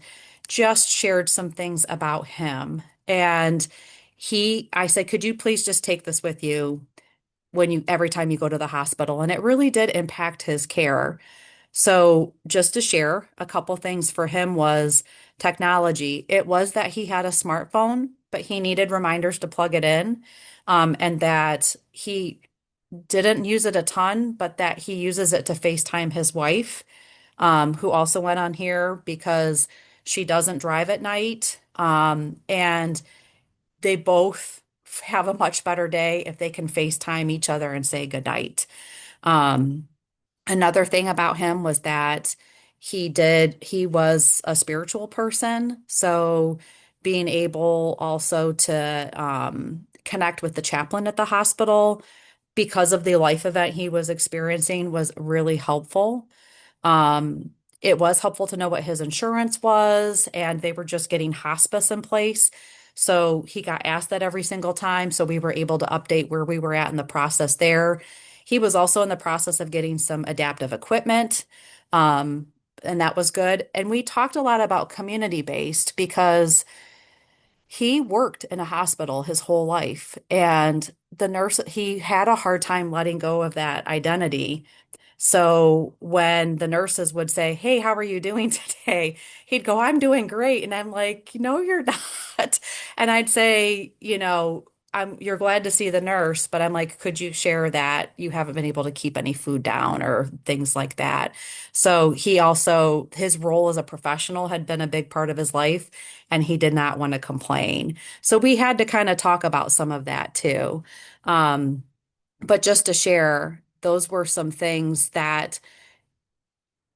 just shared some things about him. And I said, could you please just take this with you every time you go to the hospital? And it really did impact his care. So just to share a couple things for him was technology. It was that he had a smartphone, but he needed reminders to plug it in. And that he didn't use it a ton, but that he uses it to FaceTime his wife, who also went on here because she doesn't drive at night. And they both have a much better day if they can FaceTime each other and say goodnight. Um, Another thing about him was that he was a spiritual person. So being able also to connect with the chaplain at the hospital because of the life event he was experiencing was really helpful. Um, it was helpful to know what his insurance was, and they were just getting hospice in place. So he got asked that every single time. So we were able to update where we were at in the process there. He was also in the process of getting some adaptive equipment, um, and that was good. And we talked a lot about community based because He worked in a hospital his whole life, and the nurse, he had a hard time letting go of that identity. So when the nurses would say, "Hey, how are you doing today?" He'd go, "I'm doing great." And I'm like, "No, you're not." And I'd say, you're glad to see the nurse, but I'm like, "Could you share that you haven't been able to keep any food down or things like that?" So he also, his role as a professional had been a big part of his life, and he did not want to complain. So we had to kind of talk about some of that too. Um, but just to share, those were some things that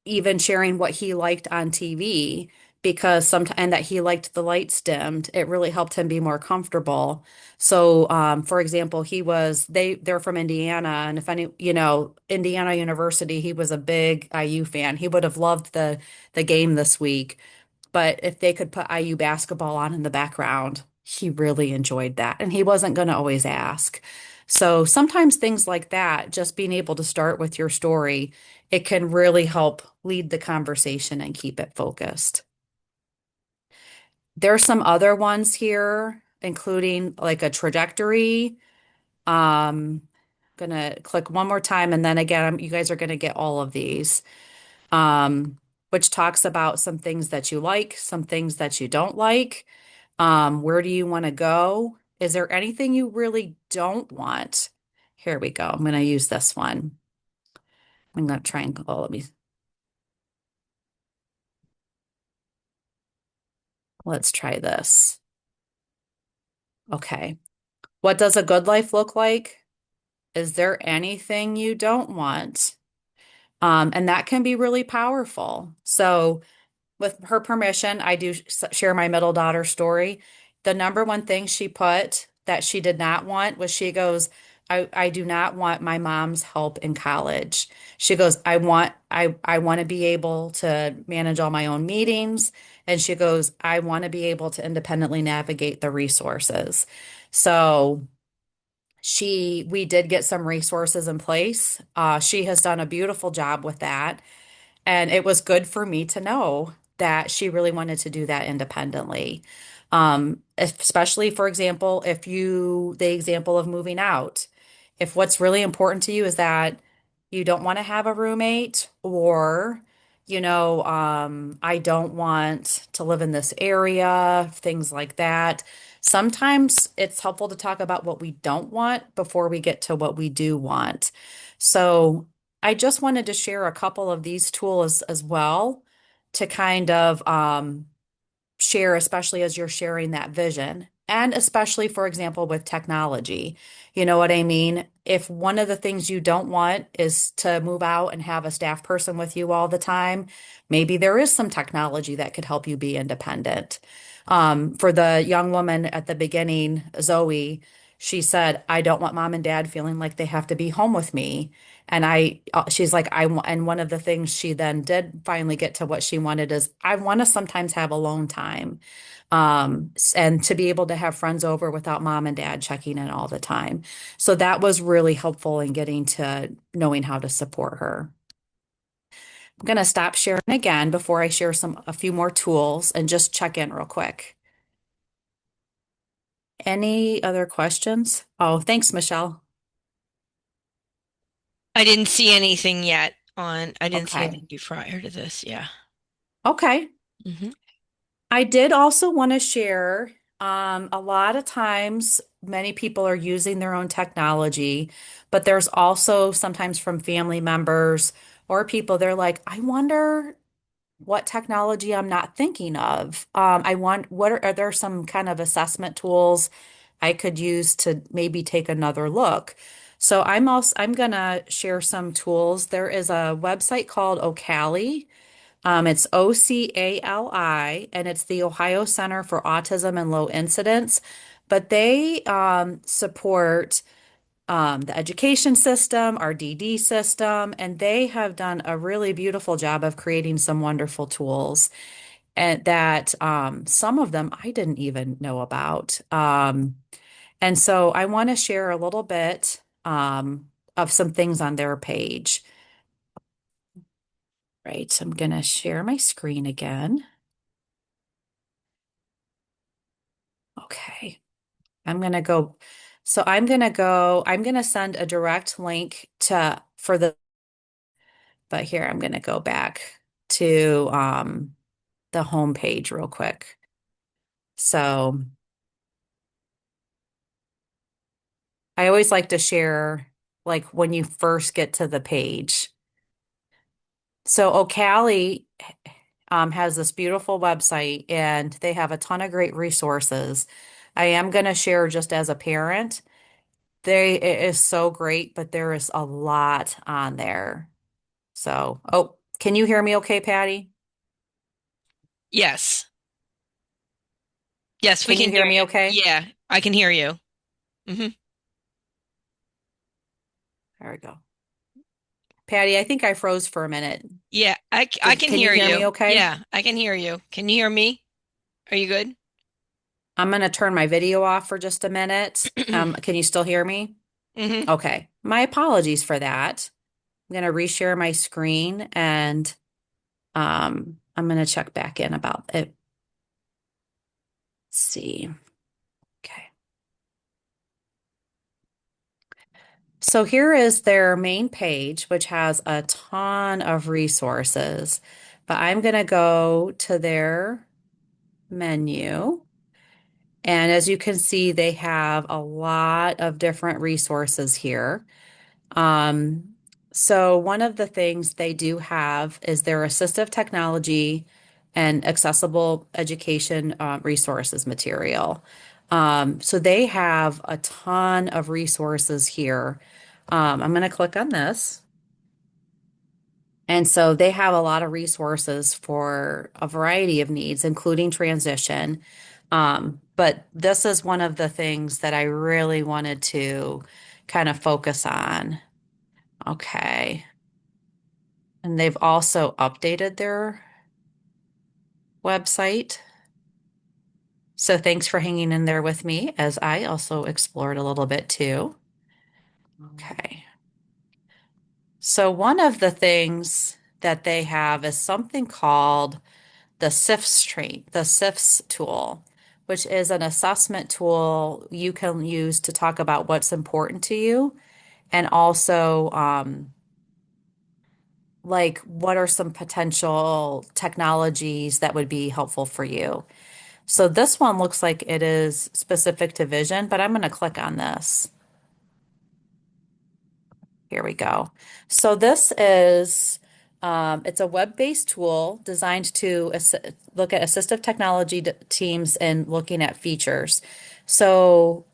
even sharing what he liked on TV, because sometimes, and that he liked the lights dimmed, it really helped him be more comfortable. So, for example, they're from Indiana, and if any, Indiana University, he was a big IU fan. He would have loved the game this week. But if they could put IU basketball on in the background, he really enjoyed that. And he wasn't going to always ask. So sometimes things like that, just being able to start with your story, it can really help lead the conversation and keep it focused. There's some other ones here, including like a trajectory. Gonna click one more time, and then again, you guys are gonna get all of these. Which talks about some things that you like, some things that you don't like. Where do you want to go? Is there anything you really don't want? Here we go. I'm going to use this one. I'm going to try and, oh, let's try this. Okay. What does a good life look like? Is there anything you don't want? And that can be really powerful. So, with her permission, I do share my middle daughter's story. The number one thing she put that she did not want was, she goes, I do not want my mom's help in college. She goes, I want to be able to manage all my own meetings. And she goes, I want to be able to independently navigate the resources. So we did get some resources in place. She has done a beautiful job with that. And it was good for me to know that she really wanted to do that independently. Especially, for example, the example of moving out, if what's really important to you is that you don't want to have a roommate, or, I don't want to live in this area, things like that. Sometimes it's helpful to talk about what we don't want before we get to what we do want. So, I just wanted to share a couple of these tools as well, to kind of share, especially as you're sharing that vision. And especially, for example, with technology. You know what I mean? If one of the things you don't want is to move out and have a staff person with you all the time, maybe there is some technology that could help you be independent. For the young woman at the beginning, Zoe, she said, "I don't want mom and dad feeling like they have to be home with me." And she's like, and one of the things she then did finally get to what she wanted is, I want to sometimes have alone time. And to be able to have friends over without mom and dad checking in all the time. So that was really helpful in getting to knowing how to support her. I'm going to stop sharing again before I share a few more tools and just check in real quick. Any other questions? Oh, thanks, Michelle. I didn't see Okay. anything prior to this. Yeah. Okay. Hmm. I did also want to share, a lot of times many people are using their own technology, but there's also sometimes from family members or people, they're like, I wonder what technology I'm not thinking of. I want, are there some kind of assessment tools I could use to maybe take another look? So I'm gonna share some tools. There is a website called Ocali. It's OCALI, and it's the Ohio Center for Autism and Low Incidence. But they support the education system, our DD system, and they have done a really beautiful job of creating some wonderful tools. And that some of them I didn't even know about. And so I want to share a little bit of some things on their page. Right, so I'm going to share my screen again. I'm gonna send a direct link for but here I'm gonna go back to the home page real quick. So I always like to share like when you first get to the page. So O'Cali has this beautiful website and they have a ton of great resources. I am going to share just as a parent. It is so great, but there is a lot on there. So, oh, can you hear me okay, Patty? Yes. Yes, we Can you can hear hear me you. okay? Yeah, I can hear you. Hmm. There we go. Patty, I think I froze for a minute. Yeah, I can Can you hear hear you. me okay? Yeah, I can hear you. Can you hear me? Are you good? I'm going to turn my video off for just a minute. Can you still hear me? Hmm. Okay. My apologies for that. I'm going to reshare my screen and I'm going to check back in about it. Let's see. Okay. So here is their main page, which has a ton of resources. But I'm going to go to their menu. And as you can see, they have a lot of different resources here. Um, so one of the things they do have is their assistive technology and accessible education resources material. So they have a ton of resources here. I'm going to click on this. And so they have a lot of resources for a variety of needs, including transition. But this is one of the things that I really wanted to kind of focus on. Okay. And they've also updated their website. So thanks for hanging in there with me as I also explored a little bit too. Okay. So one of the things that they have is something called the SIFS tool, which is an assessment tool you can use to talk about what's important to you and also like what are some potential technologies that would be helpful for you. So this one looks like it is specific to vision, but I'm going to click on this. Here we go. So this is, it's a web-based tool designed to look at assistive technology teams and looking at features. So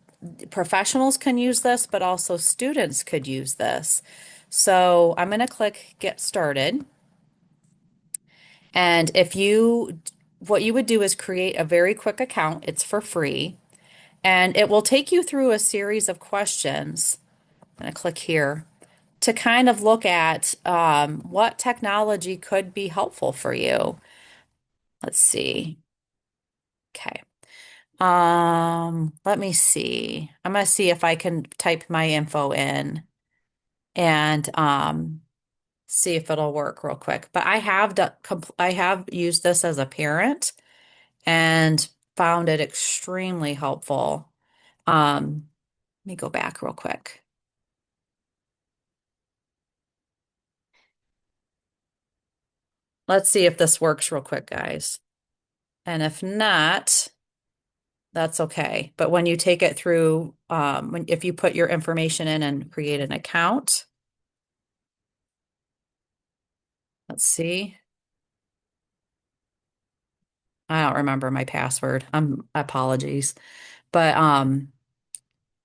professionals can use this, but also students could use this. So I'm going to click Get Started. And what you would do is create a very quick account. It's for free. And it will take you through a series of questions. I'm going to click here to kind of look at what technology could be helpful for you. Let's see. Okay. Let me see. I'm going to see if I can type my info in and see if it'll work real quick. But I have used this as a parent and found it extremely helpful. Let me go back real quick. Let's see if this works real quick, guys. And if not, that's okay. But when you take it through, if you put your information in and create an account, let's see. I don't remember my password. Apologies. But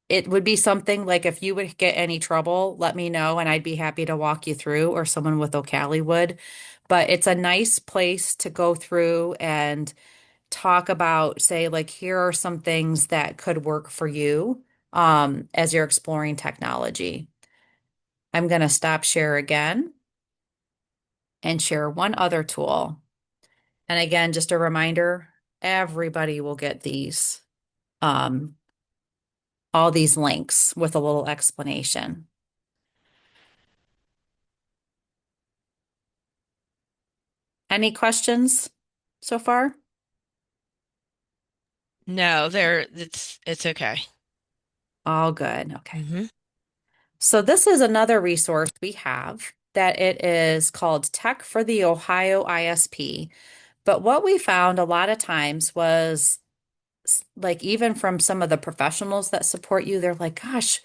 it would be something like if you would get any trouble, let me know and I'd be happy to walk you through, or someone with O'Cali would. But it's a nice place to go through and talk about, say, like, here are some things that could work for you as you're exploring technology. I'm going to stop share again and share one other tool. And again, just a reminder, everybody will get um, all these links with a little explanation. Any questions so far? No, it's okay. All good. Okay. Hmm. So this is another resource we have that it is called Tech for the Ohio ISP. But what we found a lot of times was like even from some of the professionals that support you, they're like, gosh,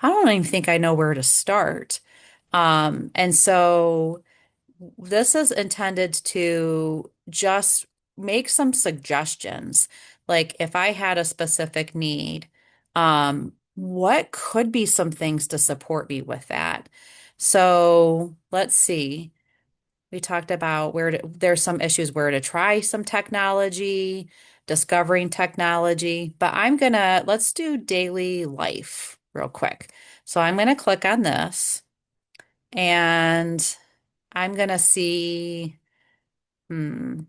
I don't even think I know where to start. And so this is intended to just make some suggestions. Like if I had a specific need, what could be some things to support me with that? So let's see. We talked about there's some issues where to try some technology, discovering technology, but let's do daily life real quick. So I'm gonna click on this and I'm gonna see, hmm,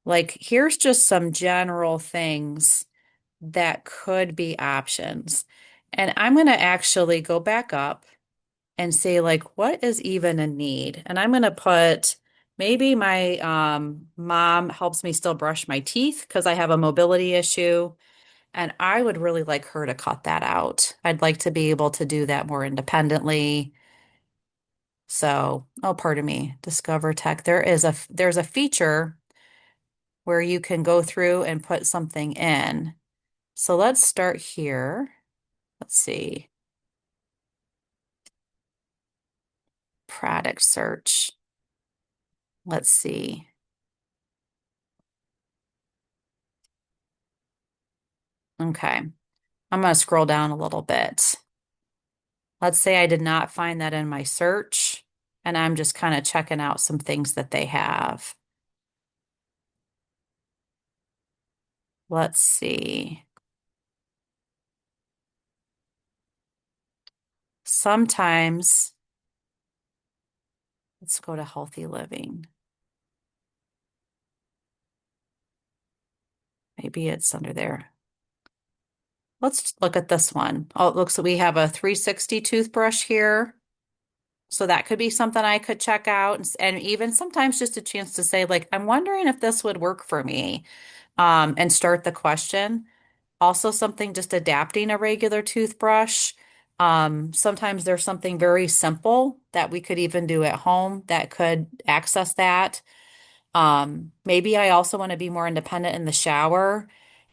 like here's just some general things that could be options. And I'm gonna actually go back up and say like what is even a need, and I'm going to put maybe my mom helps me still brush my teeth because I have a mobility issue, and I would really like her to cut that out. I'd like to be able to do that more independently. So, oh, pardon me, Discover Tech, there's a feature where you can go through and put something in. So let's start here. Let's see, product search. Let's see. Okay. I'm going to scroll down a little bit. Let's say I did not find that in my search, and I'm just kind of checking out some things that they have. Let's see. Sometimes, let's go to healthy living. Maybe it's under there. Let's look at this one. Oh, it looks like we have a 360 toothbrush here. So that could be something I could check out. And even sometimes just a chance to say, like, I'm wondering if this would work for me, and start the question. Also, something just adapting a regular toothbrush. Sometimes there's something very simple that we could even do at home that could access that. Maybe I also want to be more independent in the shower.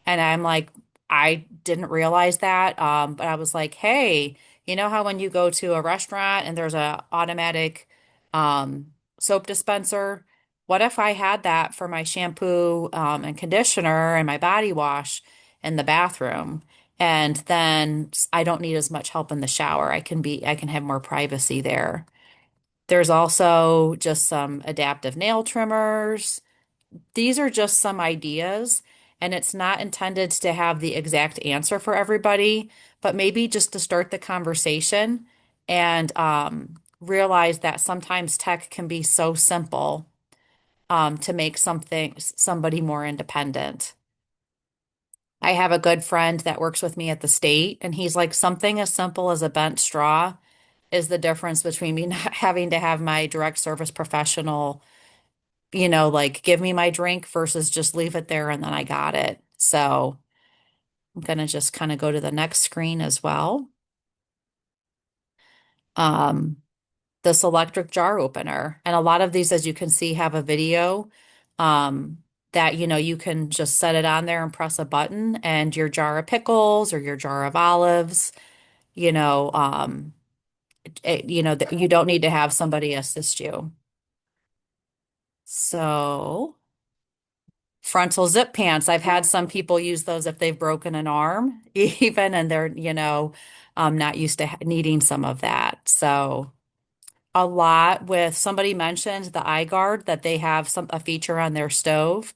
And I'm like, I didn't realize that. But I was like, hey, you know how when you go to a restaurant and there's a automatic soap dispenser? What if I had that for my shampoo and conditioner and my body wash in the bathroom? And then I don't need as much help in the shower. I can have more privacy there. There's also just some adaptive nail trimmers. These are just some ideas, and it's not intended to have the exact answer for everybody, but maybe just to start the conversation and realize that sometimes tech can be so simple to make somebody more independent. I have a good friend that works with me at the state, and he's like, something as simple as a bent straw is the difference between me not having to have my direct service professional, like give me my drink versus just leave it there and then I got it. So I'm going to just kind of go to the next screen as well. Um, this electric jar opener. And a lot of these, as you can see, have a video that, you can just set it on there and press a button and your jar of pickles or your jar of olives, you know, you don't need to have somebody assist you. So frontal zip pants. I've had some people use those if they've broken an arm, even, and they're, not used to needing some of that. So a lot with somebody mentioned the eye guard that they have a feature on their stove,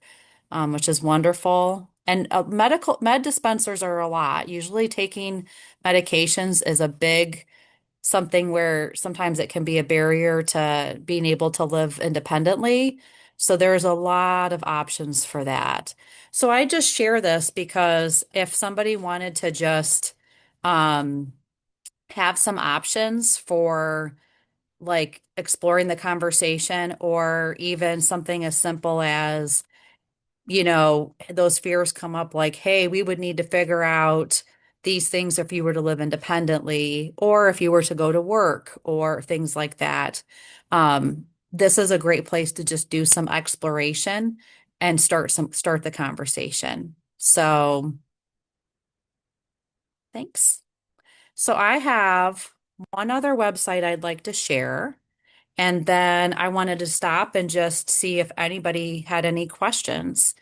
which is wonderful. And medical med dispensers are a lot. Usually taking medications is a big something where sometimes it can be a barrier to being able to live independently. So there's a lot of options for that. So I just share this because if somebody wanted to just um, have some options for like exploring the conversation, or even something as simple as, those fears come up like, hey, we would need to figure out these things if you were to live independently or if you were to go to work or things like that. This is a great place to just do some exploration and start the conversation. So thanks. So I have one other website I'd like to share. And then I wanted to stop and just see if anybody had any questions.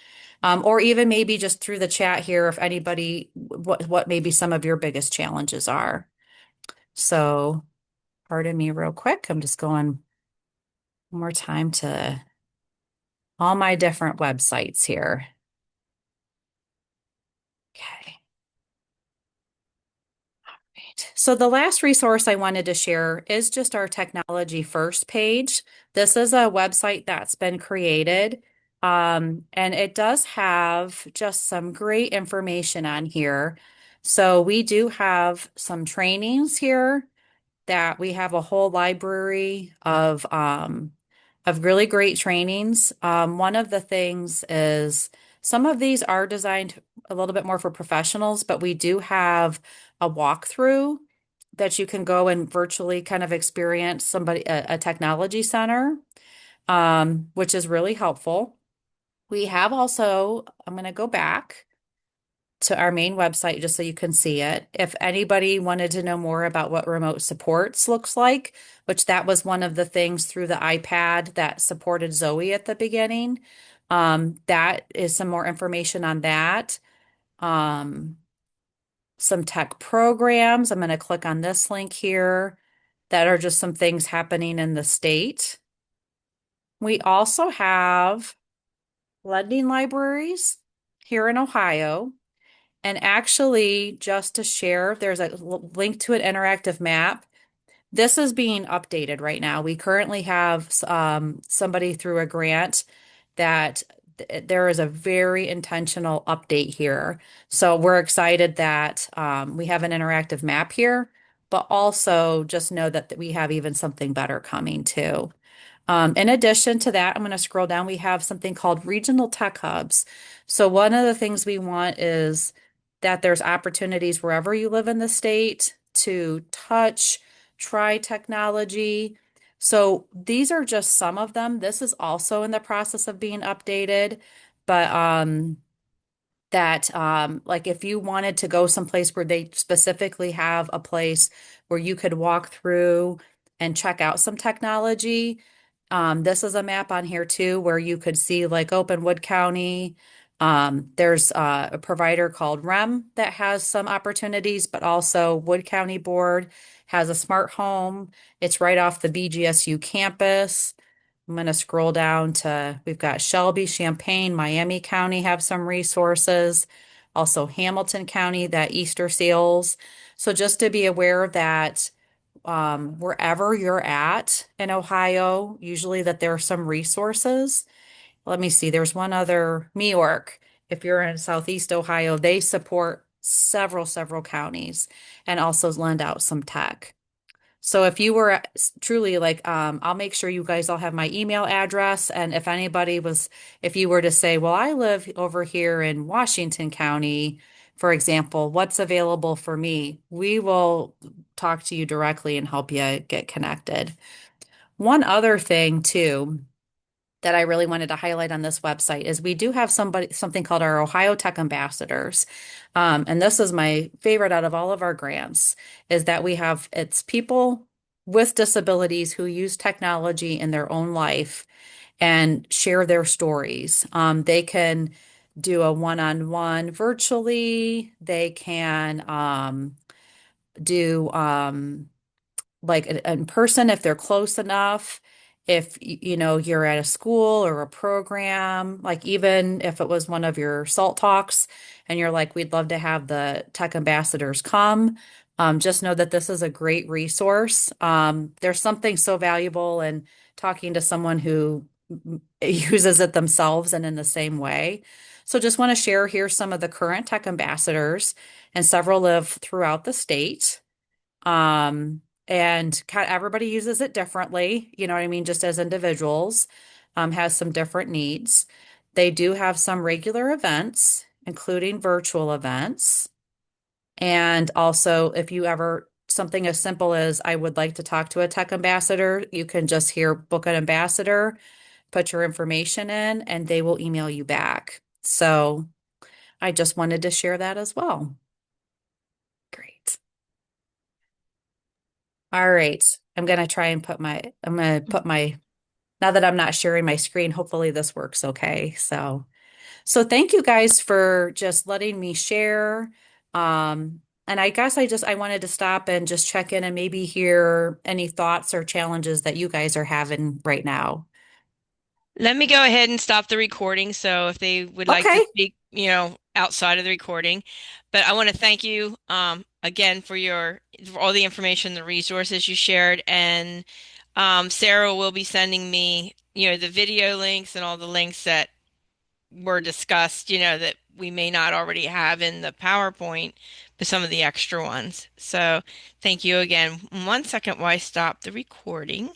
Or even maybe just through the chat here, if anybody, what maybe some of your biggest challenges are. So pardon me real quick. I'm just going one more time to all my different websites here. Okay. Right. So the last resource I wanted to share is just our Technology First page. This is a website that's been created, and it does have just some great information on here. So we do have some trainings here that we have a whole library of really great trainings. One of the things is some of these are designed a little bit more for professionals, but we do have a walkthrough that you can go and virtually kind of experience a technology center, which is really helpful. We have also, I'm going to go back to our main website just so you can see it. If anybody wanted to know more about what remote supports looks like, which that was one of the things through the iPad that supported Zoe at the beginning, that is some more information on that. Um, some tech programs. I'm going to click on this link here that are just some things happening in the state. We also have lending libraries here in Ohio. And actually, just to share, there's a link to an interactive map. This is being updated right now. We currently have somebody through a grant that there is a very intentional update here. So we're excited that we have an interactive map here, but also just know that we have even something better coming too. In addition to that, I'm going to scroll down. We have something called regional tech hubs. So one of the things we want is that there's opportunities wherever you live in the state to try technology. So these are just some of them. This is also in the process of being updated, but that like if you wanted to go someplace where they specifically have a place where you could walk through and check out some technology, this is a map on here too where you could see like Openwood County. There's a provider called REM that has some opportunities, but also Wood County Board has a smart home. It's right off the BGSU campus. I'm going to scroll down to, we've got Shelby, Champaign, Miami County have some resources. Also Hamilton County, that Easter seals. So just to be aware that wherever you're at in Ohio, usually that there are some resources. Let me see, there's one other, York. If you're in Southeast Ohio, they support several counties and also lend out some tech. So if you were truly like, I'll make sure you guys all have my email address. And if anybody was, if you were to say, well, I live over here in Washington County, for example, what's available for me? We will talk to you directly and help you get connected. One other thing too that I really wanted to highlight on this website is we do have something called our Ohio Tech Ambassadors. And this is my favorite out of all of our grants, is that it's people with disabilities who use technology in their own life and share their stories. They can do a one-on-one virtually. They can do like in person if they're close enough. If you know you're at a school or a program, like even if it was one of your SALT talks and you're like, we'd love to have the tech ambassadors come, just know that this is a great resource. There's something so valuable in talking to someone who uses it themselves and in the same way. So just want to share here some of the current tech ambassadors, and several live throughout the state. And everybody uses it differently, you know what I mean, just as individuals, has some different needs. They do have some regular events, including virtual events. And also, if you ever, something as simple as I would like to talk to a tech ambassador, you can just here book an ambassador, put your information in, and they will email you back. So I just wanted to share that as well. Great. All right. I'm going to put my, now that I'm not sharing my screen, hopefully this works okay. So thank you guys for just letting me share. And I guess I wanted to stop and just check in and maybe hear any thoughts or challenges that you guys are having right now. Let me go ahead and stop the recording. So if they would like to Okay. speak, outside of the recording, but I want to thank you again for all the information, the resources you shared, and Sarah will be sending me, the video links and all the links that were discussed, that we may not already have in the PowerPoint, but some of the extra ones. So thank you again. 1 second while I stop the recording.